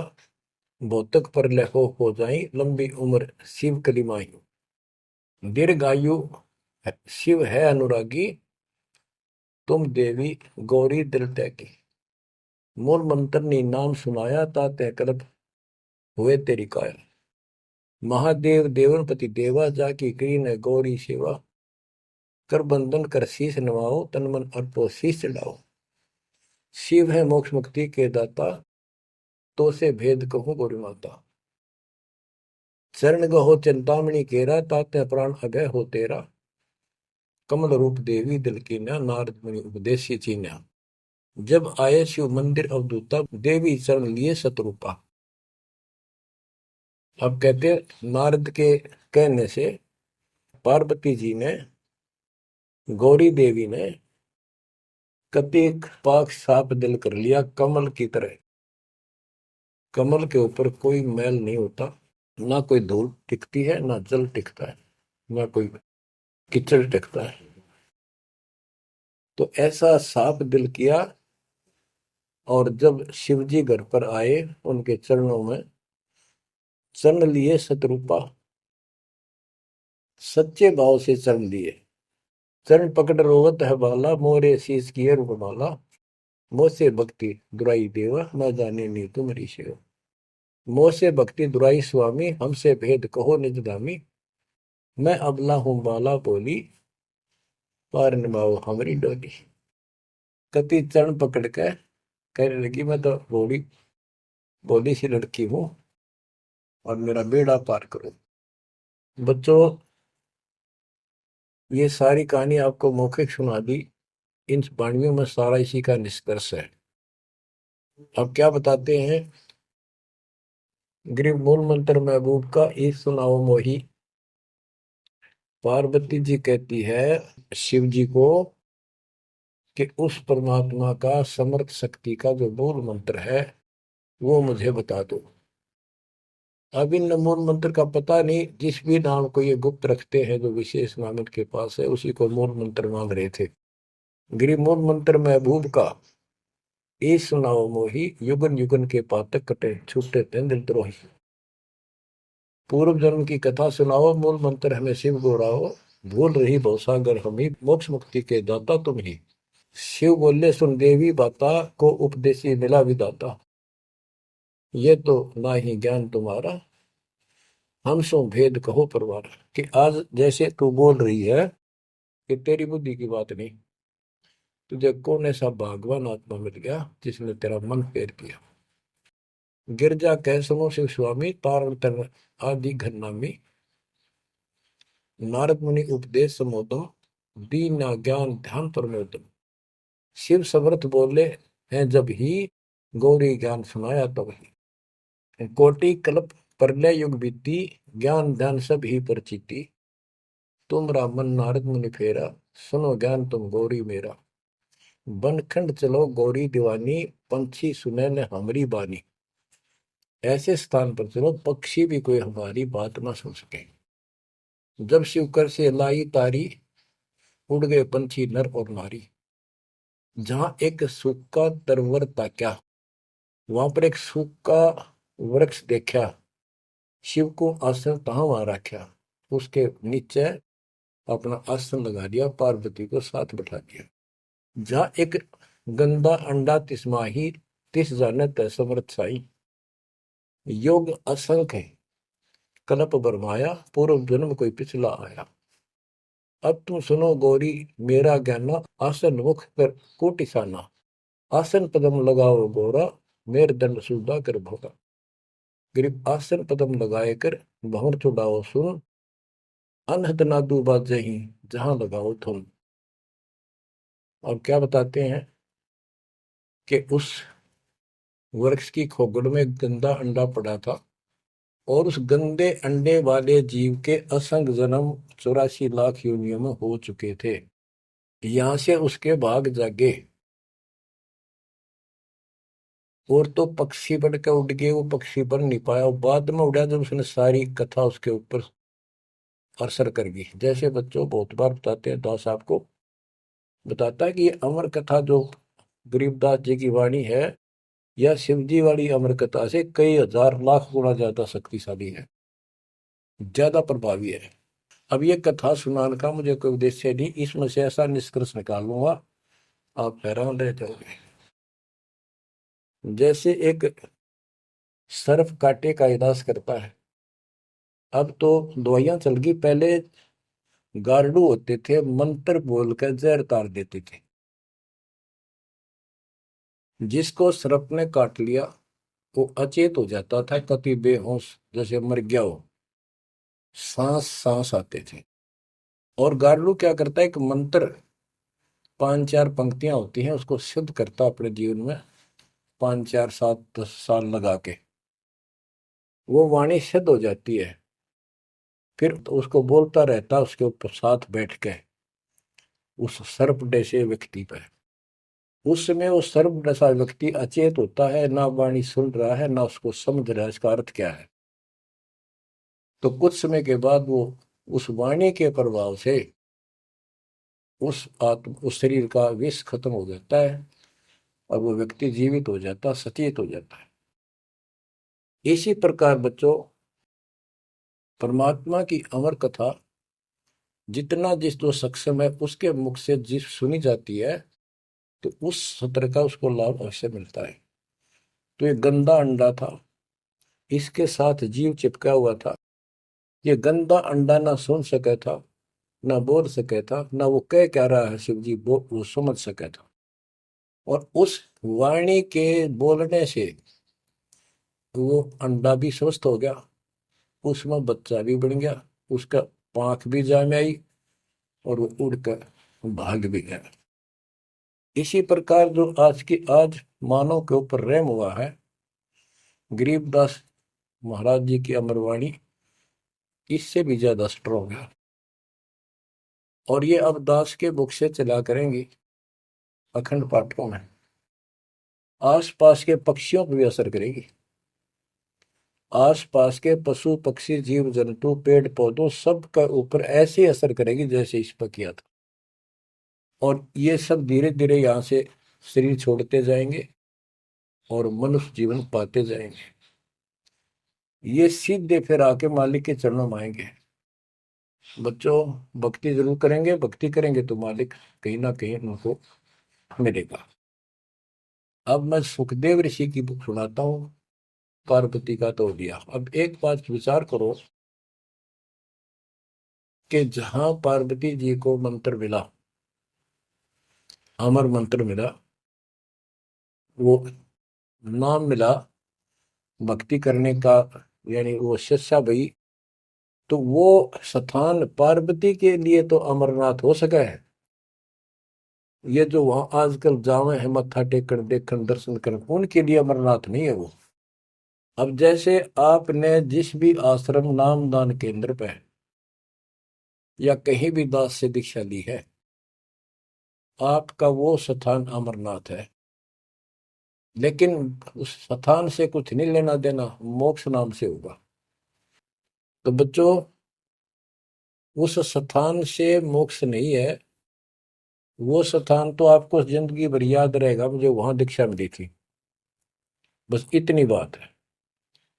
भौतक पर लहो हो जाई, लंबी उम्र शिव कलिमाई। दीर्घायु शिव है अनुरागी, तुम देवी गौरी दिल त्यागी। मूल मंत्र ने नाम सुनाया, ताते कल्प हुए तेरी काया। महादेव देवनपति देवा, जाकी करी ने गौरी सेवा, कर बंधन कर शीश नवाओ, तन मन अर्पो शीश चढ़ाओ। शिव है मोक्ष मुक्ति के दाता, तो से भेद कहूं गौरी माता। चरण गहो चिंतामणि केरा, ताते प्राण अभय हो तेरा। कमल रूप देवी दिल की न्या, नारद मुनि उपदेशी चीन्या। जब आए शिव मंदिर अवधूता, देवी चरण लिए सतरूपा। अब कहते नारद के कहने से पार्वती जी ने, गौरी देवी ने कतिक पाक साफ दिल कर लिया, कमल की तरह। कमल के ऊपर कोई मैल नहीं होता, ना कोई धूल टिकती है, ना जल टिकता है, ना कोई कीचड़ टिकता है। तो ऐसा साफ दिल किया। और जब शिवजी घर पर आए, उनके चरणों में चरण लिए सतरूपा, सच्चे भाव से चरण लिए। चरण पकड़ रोवत है बाला, मोरे शीश किए रूपमाला। मोसे भक्ति दुराई देवा, न जाने नी तुम्हारी सेवा। मोसे भक्ति दुराई स्वामी, हमसे भेद कहो निज दामी। मैं अबला हूं बाला बोली, पार निभाओ हमारी डोली। कति चरण पकड़ के कहने लगी, मैं तो बोली बोली सी लड़की हूं, और मेरा बेड़ा पार करो। बच्चों, ये सारी कहानी आपको मौखिक सुना दी। इन वाणियों में सारा इसी का निष्कर्ष है। अब क्या बताते हैं, गृह मूल मंत्र महबूब का ई सुनाओ मोही। पार्वती जी कहती है शिव जी को कि उस परमात्मा का समर्थ शक्ति का जो मूल मंत्र है वो मुझे बता दो। अब इन मूल मंत्र का पता नहीं, जिस भी नाम को ये गुप्त रखते हैं, जो विशेष नाम इनके पास है, उसी को मूल मंत्र मांग रहे थे। गृह मूल मंत्र महबूब का ई सुनाओ मोही, युगन युगन के पातक कटे, छूटे तेंद्र द्रोही। पूर्व जन्म की कथा सुनाओ, मूल मंत्र हमें शिव गोराओ। भूल रही भवसागर हमी, मोक्ष मुक्ति के दाता तुम ही। शिव बोले सुन देवी बाता, को उपदेशी मिला विदाता। ये तो ना ही ज्ञान तुम्हारा, हम सो भेद कहो परवार। कि आज जैसे तू बोल रही है कि तेरी बुद्धि की बात नहीं, तुझे कौन ऐसा भगवान आत्मा मिल गया जिसने तेरा मन फेर किया। गिरजा कह सुनो शिव स्वामी, तारण तर आदि घरनामी। नारद मुनि उपदेश समोदम, दीन ज्ञान ध्यान परमोदम। शिव समर्थ बोले हैं जब ही, गौरी ज्ञान सुनाया तब ही। कोटि कल्प प्रलय युग बीती, ज्ञान ध्यान सब ही परचिति। तुमरा मन नारद मुनि फेरा, सुनो ज्ञान तुम गौरी मेरा। बनखंड चलो गौरी दीवानी, पंछी सुने न हमारी बानी। ऐसे स्थान पर चलो पक्षी भी कोई हमारी बात ना सुन सके। जब शिव कर से लाई तारी, उड़ गए पंछी नर और नारी। जहां एक सूखा तरवर ताक्या, वहां पर एक सूखा वृक्ष देखा, शिव को आसन तहां वहां रखा, उसके नीचे अपना आसन लगा दिया, पार्वती को साथ बैठा दिया। जहां एक गंदा अंडा तिस्माही, तिस जानत समर्थ साई। योग असंख्य है, कल्प बरमाया, पूर्व जन्म कोई पिछला आया। अब तुम सुनो गौरी मेरा ज्ञाना, आसन मुख कर कोटिसाना। आसन पदम लगाओ गौरा, मेर दंड सुधा कर भोगा। गरीब आसन पदम लगाए कर, भंवर चुड़ाओ सुन। अनहद नादू बाजही, जहां लगाओ धुन। और क्या बताते हैं कि उस वृक्ष की खोगड़ में गंदा अंडा पड़ा था, और उस गंदे अंडे वाले जीव के असंख्य जन्म 84 लाख योनियों में हो चुके थे। यहां से उसके भाग जागे, और तो पक्षी बन के उड़ गए, वो पक्षी बन नहीं पाया। बाद में उड़ा जब उसने सारी कथा उसके ऊपर असर कर गई। जैसे बच्चों बहुत बार बताते हैं, दास आपको बताता है कि ये अमर कथा जो गरीबदास जी की वाणी है या शिव जी वाली अमर कथा से कई हजार लाख गुना ज्यादा शक्तिशाली है, ज्यादा प्रभावी है। अब ये कथा सुनाने का मुझे कोई उद्देश्य नहीं, इसमें से ऐसा निष्कर्ष निकाल लूंगा आप हैरान रह जाओगे। जैसे एक सर्प कांटे का इलाज करता है, अब तो दवाइयां चल गई, पहले गार्डू होते थे, मंत्र बोलकर जहर तार देते थे। जिसको सर्प ने काट लिया वो अचेत हो जाता था, कति बेहोश जैसे मर गया हो, सांस सांस आते थे। और गार्डू क्या करता है, एक मंत्र 5-4 पंक्तियां होती हैं, उसको सिद्ध करता अपने जीवन में, 5 4 7 10 साल लगा के वो वाणी सिद्ध हो जाती है। फिर तो उसको बोलता रहता उसके ऊपर साथ बैठ के उस सर्प जैसे व्यक्ति पर। उस समय वो सर्प जैसा व्यक्ति अचेत होता है, ना वाणी सुन रहा है ना उसको समझ रहा है इसका अर्थ क्या है। तो कुछ समय के बाद वो उस वाणी के प्रभाव से उस शरीर का विष खत्म हो जाता है और वो व्यक्ति जीवित हो जाता, सचेत हो जाता है। इसी प्रकार बच्चों, परमात्मा की अमर कथा जितना जिस जो सक्षम है उसके मुख से जिस सुनी जाती है, तो उस सत्र का उसको लाभ अवश्य मिलता है। तो ये गंदा अंडा था, इसके साथ जीव चिपका हुआ था। ये गंदा अंडा ना सुन सका था, ना बोल सके था, ना वो कह क्या रहा है शिव जी वो समझ सका था। और उस वाणी के बोलने से वो अंडा भी स्वस्थ हो गया, उसमें बच्चा भी बन गया, उसका पांख भी जाम आई और वो उड़कर भाग भी गया। इसी प्रकार जो आज मानव के ऊपर रहम हुआ है, गरीबदास महाराज जी की अमरवाणी इससे भी ज्यादा स्ट्रोंग है। और ये अब दास के बुक से चला करेंगी अखंड पाठों में, आसपास के पक्षियों पर भी असर करेगी। आसपास के पशु पक्षी जीव जंतु पेड़ पौधों सब का ऊपर ऐसे असर करेगी जैसे इस पर किया था। और ये सब धीरे धीरे यहाँ से शरीर छोड़ते जाएंगे और मनुष्य जीवन पाते जाएंगे। ये सीधे फिर आके मालिक के चरणों में आएंगे। बच्चों, भक्ति जरूर करेंगे, भक्ति करेंगे तो मालिक कहीं ना कहीं उनको मिलेगा। अब मैं सुखदेव ऋषि की बुक सुनाता हूँ, पार्वती का तो दिया। अब एक बात विचार करो कि जहां पार्वती जी को मंत्र मिला, अमर मंत्र मिला, वो नाम मिला भक्ति करने का, यानी वो शिष्या भई, तो वो स्थान पार्वती के लिए तो अमरनाथ हो सका है। ये जो वहां आजकल जावे हैं मत्था टेकन देखन दर्शन करन, उनके लिए अमरनाथ नहीं है वो। अब जैसे आपने जिस भी आश्रम नाम दान केंद्र पे या कहीं भी दास से दीक्षा ली है, आपका वो स्थान अमरनाथ है। लेकिन उस स्थान से कुछ नहीं लेना देना, मोक्ष नाम से होगा। तो बच्चों, उस स्थान से मोक्ष नहीं है, वो स्थान तो आपको जिंदगी भर याद रहेगा, मुझे वहां दीक्षा मिली थी, बस इतनी बात है।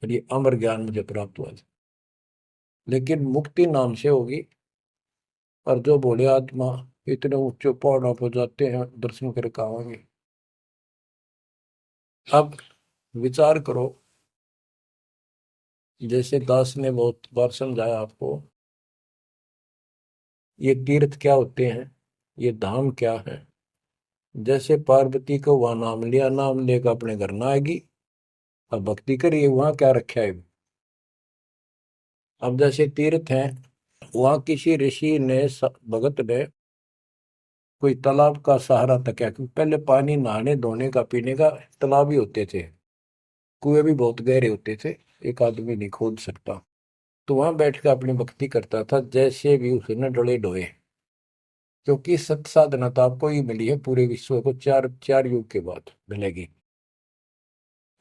और ये अमर ज्ञान मुझे प्राप्त हुआ था। लेकिन मुक्ति नाम से होगी। और जो बोले आत्मा इतने ऊंचे पहाड़ों पर जाते हैं दर्शन करके आवांगे। अब विचार करो, जैसे दास ने बहुत बार समझाया आपको, ये तीर्थ क्या होते हैं, ये धाम क्या है। जैसे पार्वती को वहां नाम लिया, नाम लेकर अपने घर ना आएगी, अब भक्ति करिए, वहां क्या रखा है। अब जैसे तीर्थ हैं, वहां किसी ऋषि ने भगत ने कोई तालाब का सहारा तक है, क्योंकि पहले पानी नहाने धोने का पीने का तालाब ही होते थे, कुएं भी बहुत गहरे होते थे, एक आदमी नहीं खोद सकता। तो वहां बैठ कर अपनी भक्ति करता था, जैसे भी उसने डले डोए। क्योंकि सत साधना तो आपको ही मिली है, पूरे विश्व को चार चार युग के बाद मिलेगी।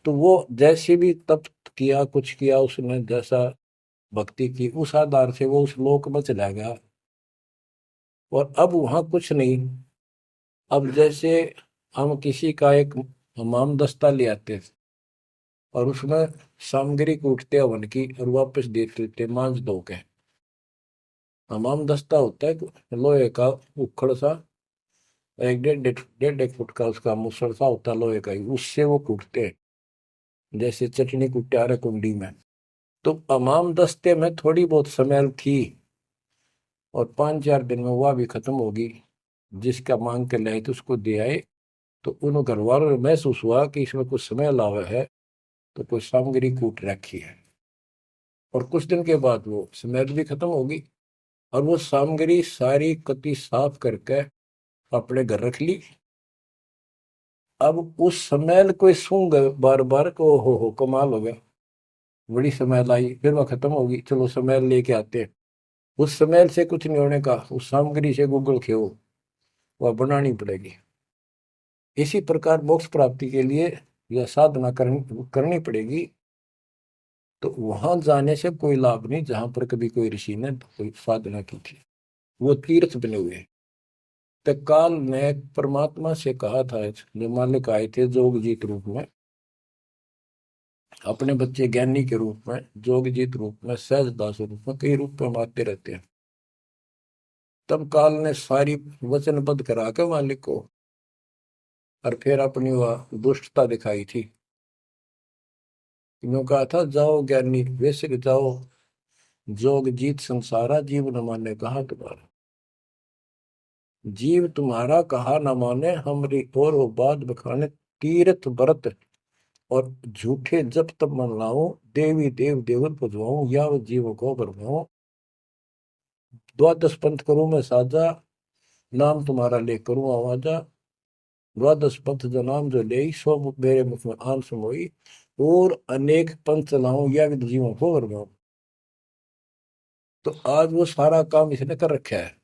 तो वो जैसे भी तप किया, कुछ किया उसने, जैसा भक्ति की, उस आधार से वो उस लोक में चला गया। और अब वहां कुछ नहीं। अब जैसे हम किसी का एक हमाम दस्ता ले आते थे और उसमें सामग्री कूटते हवन की और वापस देते थे मांझ धो के। हमाम दस्ता होता है लोहे का उखड़ सा, एक डेढ़ एक फुट का उसका मुसड़ सा होता है लोहे का ही, उससे वो कूटते हैं जैसे चटनी कुटे आ रहे कुंडी में। तो हमाम दस्ते में थोड़ी बहुत स्मेल थी और 5 4 दिन में वह भी खत्म होगी। जिसका मांग के लाए थे उसको दे आए, तो उन घर वालों ने महसूस हुआ कि इसमें कुछ स्मेल आवा है, तो कोई सामग्री कूट रखी है। और कुछ दिन के बाद वो स्मेल भी खत्म होगी और वो सामग्री सारी कति साफ करके अपने घर रख ली। अब उस स्मेल को सूंघ बार बार को हो कमाल हो गया, बड़ी स्मेल आई, फिर वह खत्म होगी, चलो स्मेल लेके आते हैं। उस स्मेल से कुछ नहीं होने का, उस सामग्री से गूगल खेओ, वह बनानी पड़ेगी। इसी प्रकार मोक्ष प्राप्ति के लिए यह साधना करनी पड़ेगी। तो वहां जाने से कोई लाभ नहीं जहां पर कभी कोई ऋषि ने कोई साधना की थी, वो तीर्थ बने हुए हैं। तो काल ने परमात्मा से कहा था, जो मालिक आए थे जोगजीत रूप में, अपने बच्चे ज्ञानी के रूप में, जोगजीत रूप में, सहजदास रूप में, कई रूप में आते रहते हैं। तब काल ने सारी वचनबद्ध करा के मालिक को और फिर अपनी वह दुष्टता दिखाई थी। यूं कहा था, जाओ ज्ञानी वैसे जाओ, जोग जीत संसारा, जीव न माने कहा तुम्हारा। जीव तुम्हारा कहा न माने, हमरी और वो बात बखाने, तीर्थ व्रत और झूठे जब तब मन लाऊं, देवी देव देवर पुजवाऊं, या वो जीव को बरमाऊं। द्वादश पंथ करूं मैं साजा, नाम तुम्हारा ले करूं आवाजा। द्वादश पंथ जो नाम जो ले, सो मेरे मुख में आन समोई, और अनेक पंथ चलाऊं, या विद जीवों को बरमाऊं। तो आज वो सारा काम इसने कर रखा है।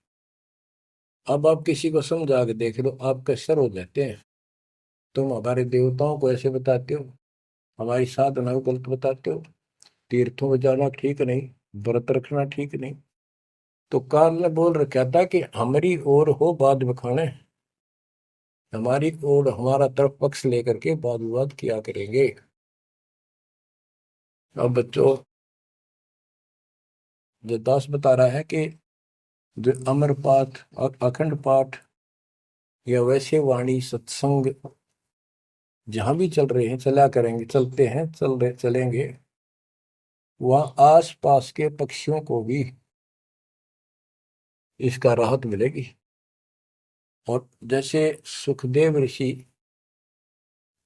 अब आप किसी को समझा के देख लो, आपके सर हो जाते हैं। तुम हमारे देवताओं को ऐसे बताते हो, हमारी साधना को गलत बताते हो, तीर्थों में जाना ठीक नहीं, व्रत रखना ठीक नहीं। तो काल ने बोल रखा था कि हमारी ओर हो बाद बखाने, हमारी ओर हमारा तरफ पक्ष लेकर के वाद विवाद किया करेंगे। अब बच्चों, जो दास बता रहा है कि जो अमर पाठ और अखंड पाठ या वैसे वाणी सत्संग जहां भी चल रहे हैं, चला करेंगे, चलते हैं, चल रहे चलेंगे, वहां आस पास के पक्षियों को भी इसका राहत मिलेगी। और जैसे सुखदेव ऋषि,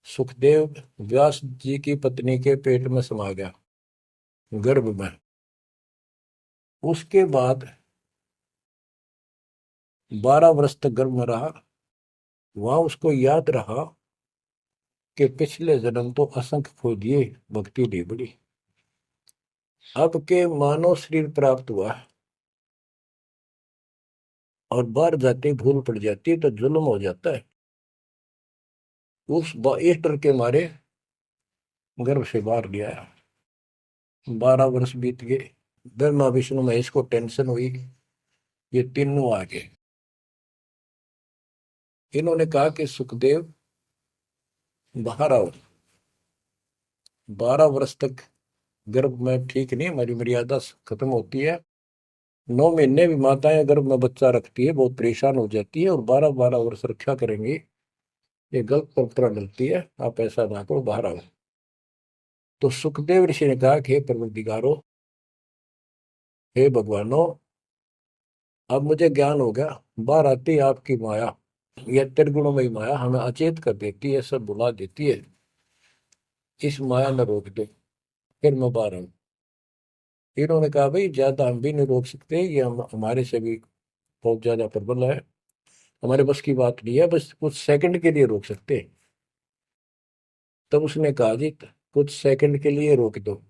सुखदेव व्यास जी की पत्नी के पेट में समा गया, गर्भ में। उसके बाद 12 वर्ष तक गर्भ में रहा। वहां उसको याद रहा कि पिछले जन्म तो असंख्य खो दिए, भक्ति नहीं बड़ी। अब के मानव शरीर प्राप्त हुआ और बाहर जाते ही भूल पड़ जाती है तो जुल्म हो जाता है। इस डर के मारे गर्भ से बाहर लिया। 12 वर्ष बीत गए, ब्रह्मा विष्णु महेश को टेंशन हुई, ये तीनों आ गए। इन्होंने कहा कि सुखदेव बाहर आओ। 12 वर्ष तक गर्भ में ठीक नहीं, हमारी मर्यादा खत्म होती है। 9 महीने भी माताएं गर्भ में बच्चा रखती है, बहुत परेशान हो जाती है, और 12 12 वर्ष रक्षा करेंगी, ये गलत परंपरा डलती है, आप ऐसा ना करो, बाहर आओ। तो सुखदेव ऋषि ने कहा कि हे परवरदिगारो, हे भगवानो, अब मुझे ज्ञान हो गया, बाहर आती है आपकी माया, यह त्रिगुणमयी माया हमें अचेत कर देती है, सब बुला देती है, इस माया ने रोक दो, फिर मैं बाहर आऊं। इन्होंने कहा भाई ज्यादा हम भी नहीं रोक सकते, ये हमारे से भी बहुत ज्यादा प्रबल है, हमारे बस की बात नहीं है, बस कुछ सेकंड के लिए रोक सकते हैं। तब उसने कहा जी कुछ सेकंड के लिए रोक दो।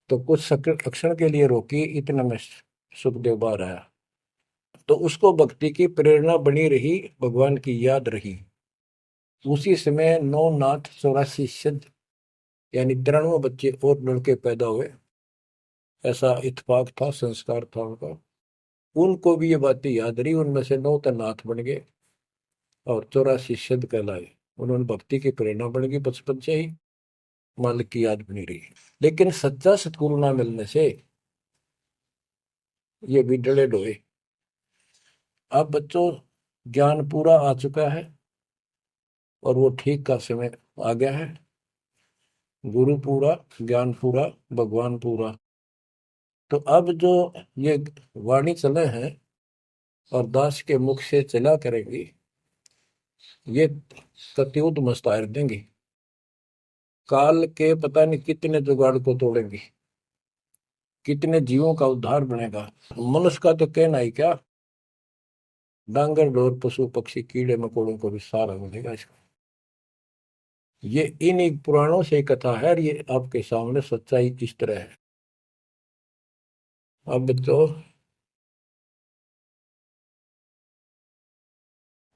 तो कुछ क्षण के लिए रोकी, इतना में सुखदेव बाहर आया। तो उसको भक्ति की प्रेरणा बनी रही, भगवान की याद रही। उसी समय 9 नाथ 84 सिद्ध, यानी 93 बच्चे और लड़के पैदा हुए। ऐसा इत्तेफाक था, संस्कार था उनका। उनको भी ये बातें याद रही, उनमें से 9 तो नाथ बन गए। और 84 सिद्ध कहलाए। उन्होंने भक्ति की प्रेरणा बन गई बचपन से ही, मालिक की याद बनी रही। लेकिन सच्चा सतगुरु ना मिलने से ये भी डले डोए। अब बच्चों ज्ञान पूरा आ चुका है और वो ठीक का समय आ गया है। गुरु पूरा, ज्ञान पूरा, भगवान पूरा। तो अब जो ये वाणी चले हैं और दास के मुख से चला करेंगी, ये कतियुत मस्तार देंगी। काल के पता नहीं कितने जुगाड़ को तोड़ेंगी, कितने जीवों का उद्धार बनेगा। मनुष्य का तो कहना ही क्या, डांगर डोर पशु पक्षी कीड़े मकोड़ों को भी सारा मिलेगा इसका। ये इन पुराणों से कथा है और ये आपके सामने सच्चाई इस तरह है। अब तो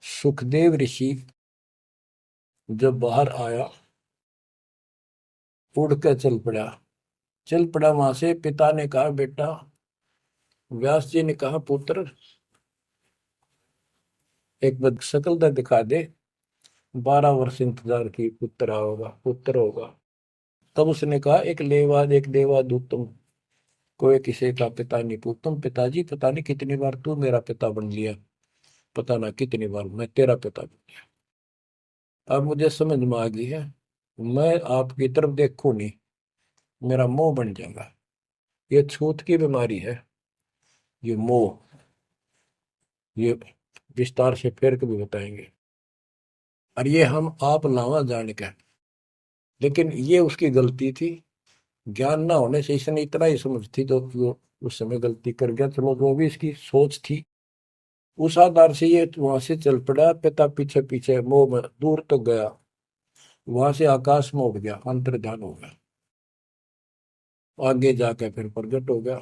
सुखदेव ऋषि जब बाहर आया, उड़ कर चल पड़ा वहां से। पिता ने कहा बेटा, व्यास जी ने कहा पुत्र, एक बार शकल दिखा दे। 12 वर्ष इंतजार की, पुत्र होगा पुत्र होगा। तब उसने कहा एक देवा दूतम, कोई किसी का पिता नहीं पूछतम। पिताजी पता नहीं कितनी बार तू मेरा पिता बन लिया, पता ना कितनी बार मैं तेरा पिता बन लिया। अब मुझे समझ में आ गई है, मैं आपकी तरफ देखूं नहीं, मेरा मोह बन जाएगा। ये छूत की बीमारी है, ये मोह। ये विस्तार से फिर कभी बताएंगे। और ये हम आप लावा जान के, लेकिन ये उसकी गलती थी। ज्ञान ना होने से इसने इतना ही समझ थी जो वो उस समय गलती कर गया। चलो जो भी इसकी सोच थी, उस आधार से ये वहां से चल पड़ा। पिता पीछे पीछे मोह में दूर तक गया, वहां से आकाश में उड़ गया, अंतर्ध्यान हो गया। आगे जाके फिर प्रकट हो गया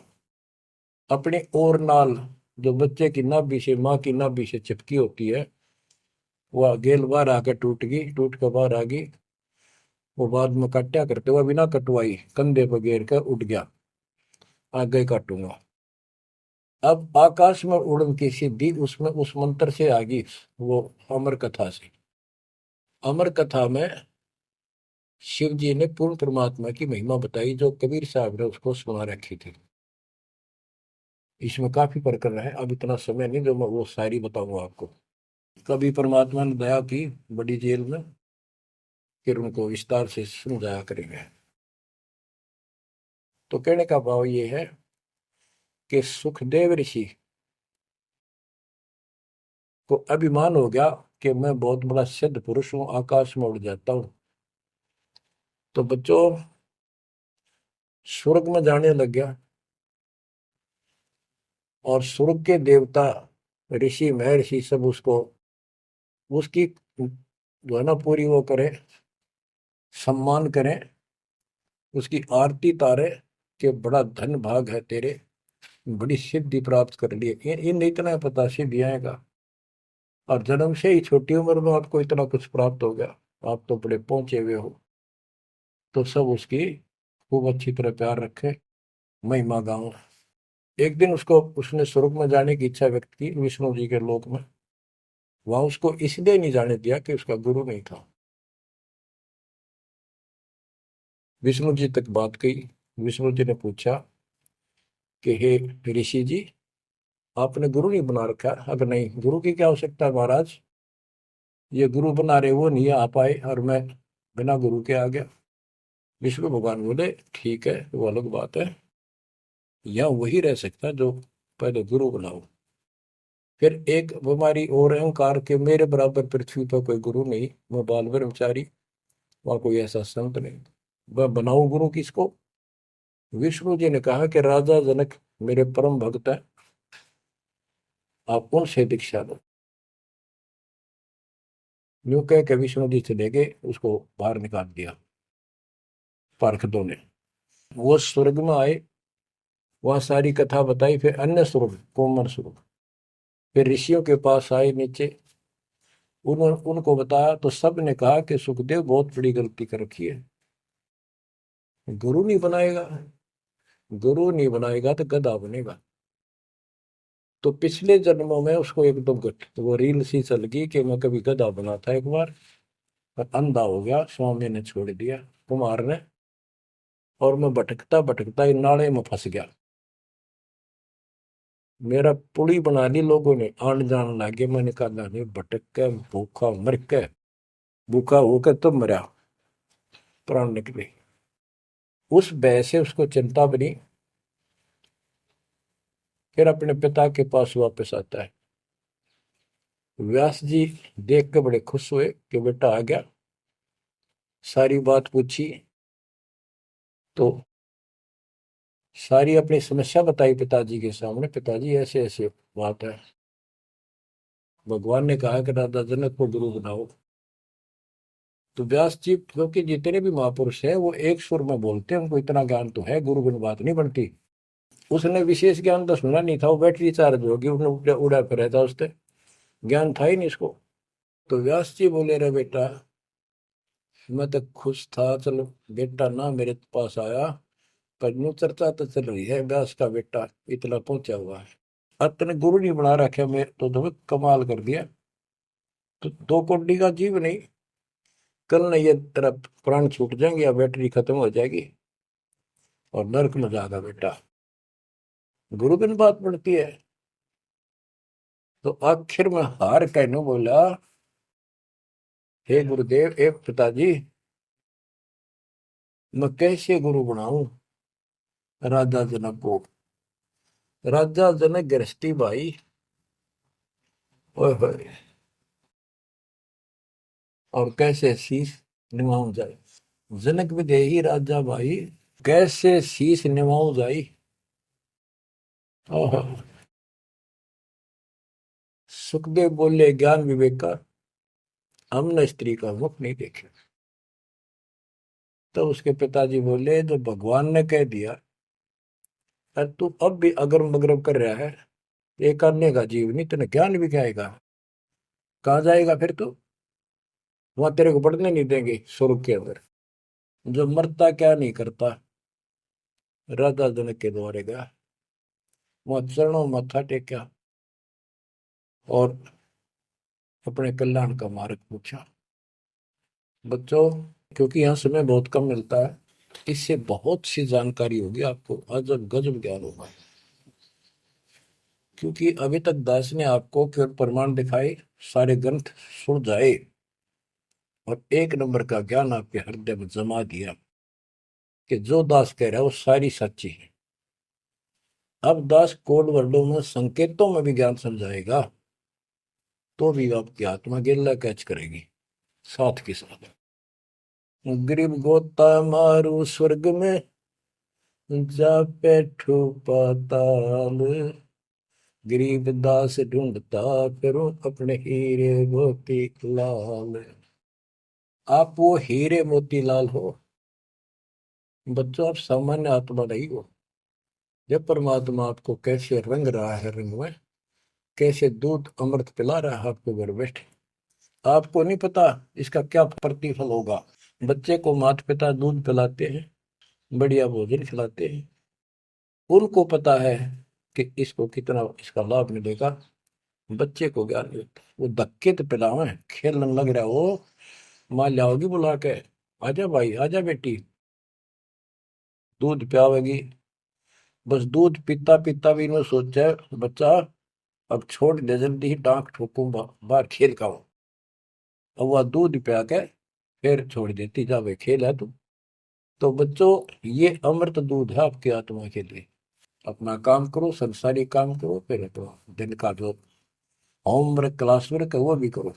अपने और नाल, जो बच्चे की नाभि से, माँ की नाभि से चिपकी होती है, वह गेल बाहर आके टूट गई, टूट कर बाहर आ गई। वो बाद में काटा करते हुए बिना कटवाई कंधे पर घेर कर उठ गया, आगे काटूंगा। अब आकाश में उड़न की सिद्धि उसमें उस मंत्र से आ गई, वो अमर कथा से। अमर कथा में शिव जी ने पूर्ण परमात्मा की महिमा बताई, जो कबीर साहब ने उसको सुना रखी थी। इसमें काफी प्रकरण है, अब इतना समय नहीं जो मैं वो शायरी बताऊंगा आपको। कभी परमात्मा ने दया की बड़ी जेल में, फिर उनको विस्तार से समझाया करेंगे। तो कहने का भाव ये है कि सुखदेव ऋषि को अभिमान हो गया कि मैं बहुत बड़ा सिद्ध पुरुष हूं, आकाश में उड़ जाता हूं। तो बच्चों स्वर्ग में जाने लग गया, और स्वर्ग के देवता ऋषि महर्षि सब उसको, उसकी जो है ना पूरी वो करें, सम्मान करें, उसकी आरती तारे कि बड़ा धन भाग है तेरे, बड़ी सिद्धि प्राप्त कर ली। इन इतना पता सिद्धि आएगा, और जन्म से ही छोटी उम्र में आपको इतना कुछ प्राप्त हो गया, आप तो बड़े पहुंचे हुए हो। तो सब उसकी खूब अच्छी तरह प्यार रखे, महिमा गाओ। एक दिन उसको, उसने स्वर्ग में जाने की इच्छा व्यक्त की विष्णु जी के लोक में। वहां उसको इसलिए नहीं जाने दिया कि उसका गुरु नहीं था। विष्णु जी तक बात कही। विष्णु जी ने पूछा कि हे ऋषि जी, आपने गुरु नहीं बना रखा? अगर नहीं, गुरु की क्या आवश्यकता है महाराज, ये गुरु बना रहे वो नहीं आ पाए और मैं बिना गुरु के आ गया। विष्णु भगवान बोले ठीक है, वो अलग बात है, या वही रह सकता जो पहले गुरु बनाओ। फिर एक बीमारी और अहंकार के, मेरे बराबर पृथ्वी पर कोई गुरु नहीं, मैं बाल ब्रह्मचारी, वहां कोई ऐसा संत नहीं, मैं बनाऊं गुरु किसको? विष्णु जी ने कहा कि राजा जनक मेरे परम भक्त है, आप उनसे दीक्षा लो। यूं कह के विष्णु जी चले गए, उसको बाहर निकाल दिया पार्षदों ने। वो स्वर्ग में आए, वहां सारी कथा बताई। फिर अन्य स्वर्ग, कोमर स्वर्ग, फिर ऋषियों के पास आए नीचे, उन्होंने उनको बताया तो सब ने कहा कि सुखदेव बहुत बड़ी गलती कर रखी है, गुरु नहीं बनाएगा, गुरु नहीं बनाएगा तो गधा बनेगा। तो पिछले जन्मों में उसको एकदम वो रील सी चल गई कि मैं कभी गधा बना था एक बार, पर अंधा हो गया, स्वामी ने छोड़ दिया, कुमार ने, और मैं भटकता भटकता इन नाले में फंस गया। मेरा पुली बना ली लोगों ने, आन जान लगे, मैंने कहा नहीं, भटक के भूखा मर के, भूखा होकर तो मरा, प्राण निकले। उस भय से उसको चिंता बनी, फिर अपने पिता के पास वापस आता है। व्यास जी देख के बड़े खुश हुए कि बेटा आ गया, सारी बात पूछी, तो सारी अपनी समस्या बताई पिताजी के सामने। पिताजी ऐसे ऐसे बात है, भगवान ने कहा कि राजा जनक को गुरु बनाओ। तो व्यास जी, क्योंकि जितने भी महापुरुष हैं वो एक सुर में बोलते हैं, उनको इतना ज्ञान तो है, गुरु बिन बात नहीं बनती। उसने विशेष ज्ञान तो सुना नहीं था, वो बैटरी चार्ज होगी, उसने उड़ा उड़ा फिर था, उससे ज्ञान था ही नहीं इसको। तो व्यास जी बोले, रे बेटा, मैं तो खुश था, चलो बेटा ना मेरे पास आया, पर यूं चर्चा तो चल रही है, व्यास का बेटा इतना पहुंचा हुआ है, अब तने गुरु नहीं बना रखे, मैं तो तुम्हें कमाल कर दिया। तो दो कोड़ी का जीव नहीं, कल नहीं ये तेरा प्राण छूट जाएंगे या बैटरी खत्म हो जाएगी और नरक में जाएगा बेटा, गुरु बिन बात पड़ती है। तो आखिर में हार कहने बोला, हे गुरुदेव, ए पिताजी, मैं कैसे गुरु बनाऊं राजा जनक को। राजा जनक गृहस्थी भाई, ओए होए, और कैसे शीश निभाऊं जाए। जनक विदेही राजा भाई, कैसे शीश निभाऊं जाई। ओहो। सुखदेव बोले, ज्ञान विवेक का हमने स्त्री का मुख नहीं देखे। तो उसके पिताजी बोले, जो भगवान ने कह दिया, अरे तू अब भी अगरम बगरम कर रहा है, एक करने का जीव नहीं, तेने ज्ञान भी क्या आएगा, कहाँ जाएगा फिर तू, वहां तेरे को बढ़ने नहीं देंगे स्वर्ग के अंदर। जो मरता क्या नहीं करता, राजा जनक के द्वारे गया, वहां चरणों में मत्था टेका और अपने कल्याण का मार्ग पूछा। बच्चों, क्योंकि यहाँ समय बहुत कम मिलता है, इससे बहुत सी जानकारी होगी आपको, अजब गजब ज्ञान होगा। क्योंकि अभी तक दास ने आपको केवल प्रमाण दिखाए, सारे ग्रंथ सुन जाए और एक नंबर का ज्ञान आपके हृदय में जमा दिया कि जो दास कह रहा है वो सारी सच्ची है। अब दास कोड वर्डों में, संकेतों में भी ज्ञान समझाएगा, तो भी आपकी आत्मा गिल्ला कैच करेगी साथ के साथ। गरीब गोता मारू स्वर्ग में, जा बैठो पाताल, गरीब दास ढूंढता करो अपने हीरे मोती लाल। आप वो हीरे मोती लाल हो बच्चों, आप सामान्य आत्मा नहीं हो। जब परमात्मा आपको कैसे रंग रहा है, रंग में कैसे दूध अमृत पिला रहा है आपको घर बैठे, आपको नहीं पता इसका क्या प्रतिफल होगा। बच्चे को माता पिता दूध पिलाते हैं, बढ़िया भोजन खिलाते हैं, उनको पता है कि इसको कितना इसका लाभ मिलेगा। बच्चे को ज्ञान नहीं होता, वो धक्के तो पिलावे, खेलने लग रहा हो, माँ लाओगी बुला के, आजा भाई आजा बेटी, दूध पियावेगी। बस दूध पीता पीता भी इन्होंने सोचा, बच्चा अब छोड़ दे, जल्दी ही टांग ठोकूं, बाहर खेल का हूं। अब वह दूध पिया के फिर छोड़ देती, जा भाई खेल है तू। तो बच्चों, ये अमृत दूध है आपकी आत्मा के लिए। अपना काम करो, संसारी काम करो, फिर तो दिन का जो होमवर्क क्लास वर्क है वो भी करो,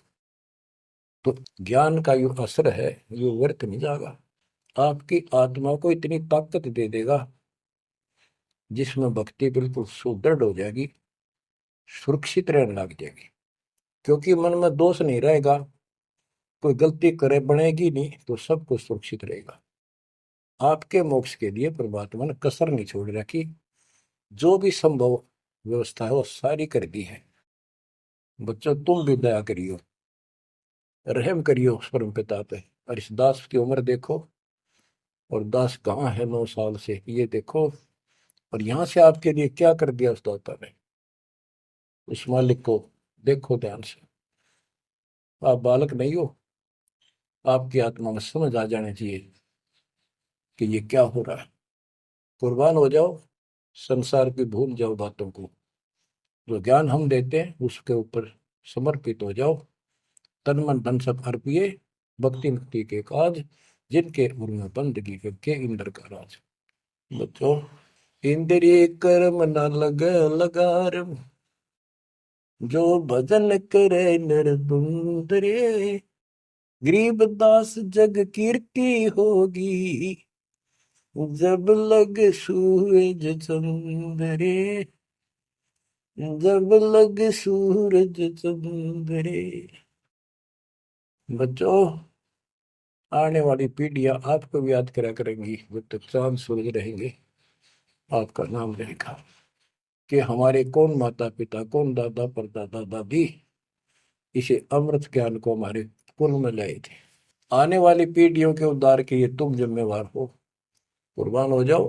तो ज्ञान का जो असर है ये व्यर्थ नहीं जाएगा, आपकी आत्मा को इतनी ताकत दे देगा जिसमें भक्ति बिल्कुल सुदृढ़ हो जाएगी, सुरक्षित रहने लग जाएगी। क्योंकि मन में दोष नहीं रहेगा, कोई गलती करे बनेगी नहीं, तो सब कुछ सुरक्षित रहेगा। आपके मोक्ष के लिए परमात्मा ने कसर नहीं छोड़ रखी, जो भी संभव व्यवस्था है वो सारी कर दी है। बच्चों, तुम भी दया करियो, रहम करियो उस परम पिता पे, और इस दास की उम्र देखो, और दास कहाँ है 9 साल से ये देखो, और यहाँ से आपके लिए क्या कर दिया उस दाता ने। उस मालिक को देखो ध्यान से। आप बालक नहीं हो, आपकी आत्मा में समझ आ जानी चाहिए कि ये क्या हो रहा है। कुर्बान हो जाओ, संसार की भूल जाओ बातों को। जो ज्ञान हम देते हैं उसके ऊपर समर्पित हो जाओ। तन मन धन सब अर्पिए, भक्ति मुक्ति के काज, जिनके उनमें बंदगी के इंद्र का राज। बच्चों, इंद्रिय कर्म न लग लगार, जो भजन करे नर सुंदरे, गरीब दास जग कीर्ति होगी, जब लग सूरज चंद्रे, जब लग सूरज चंद्रे। बच्चों, आने वाली पीढ़ियां आपको भी याद करा करेंगी, जब तक चांद सूरज रहेंगे आपका नाम रहेगा कि हमारे कौन माता पिता, कौन दादा परदादा दादी इसे अमृत ज्ञान को हमारे कुल में लाए थे। आने वाली पीढ़ियों के उद्धार के लिए तुम जिम्मेवार हो। कुर्बान हो जाओ।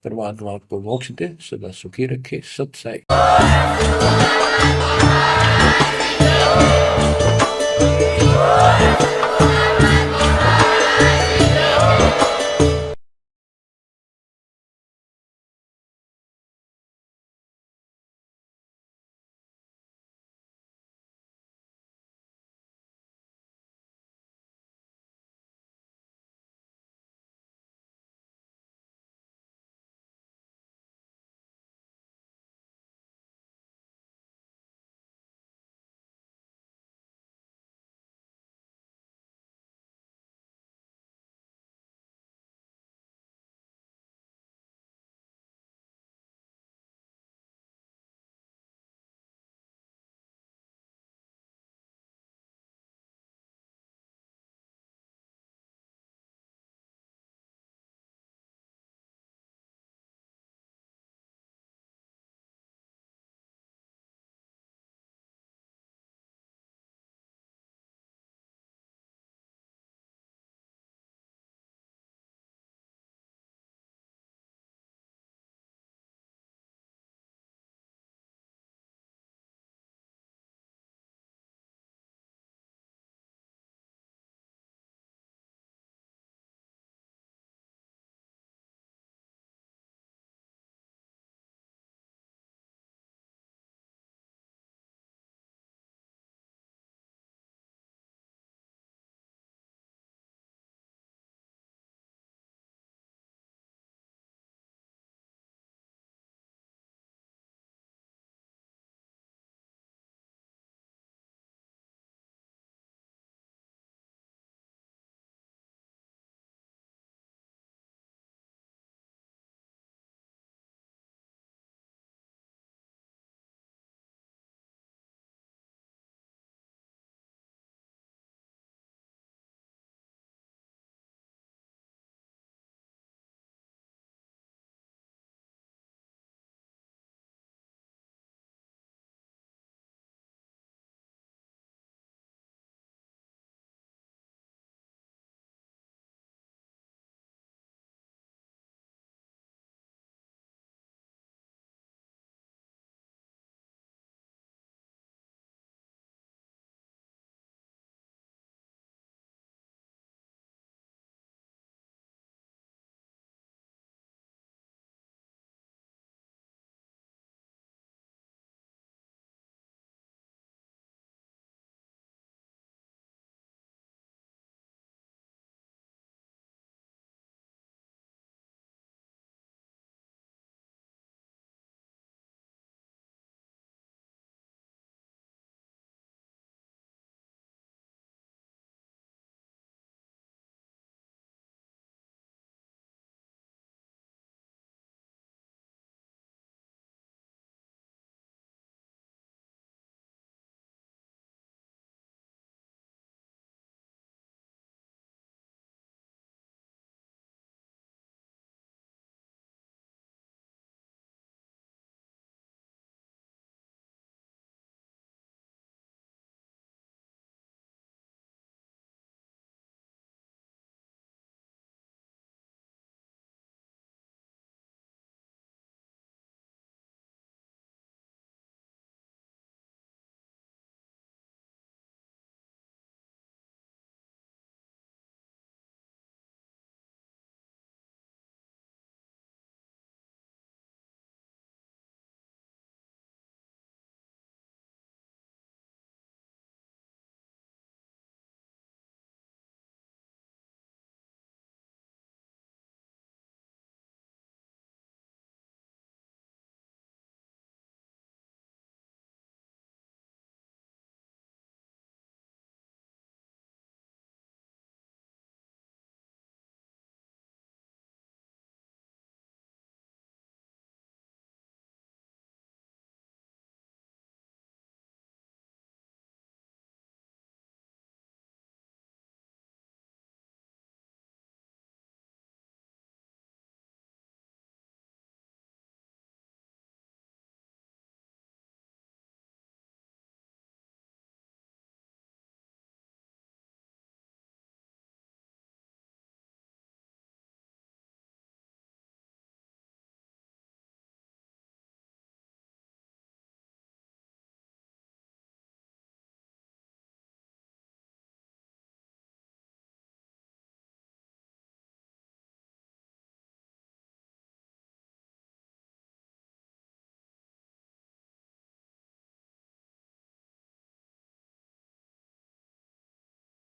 परमात्मा आपको मोक्ष दे, सदा सुखी रखे। सत साई।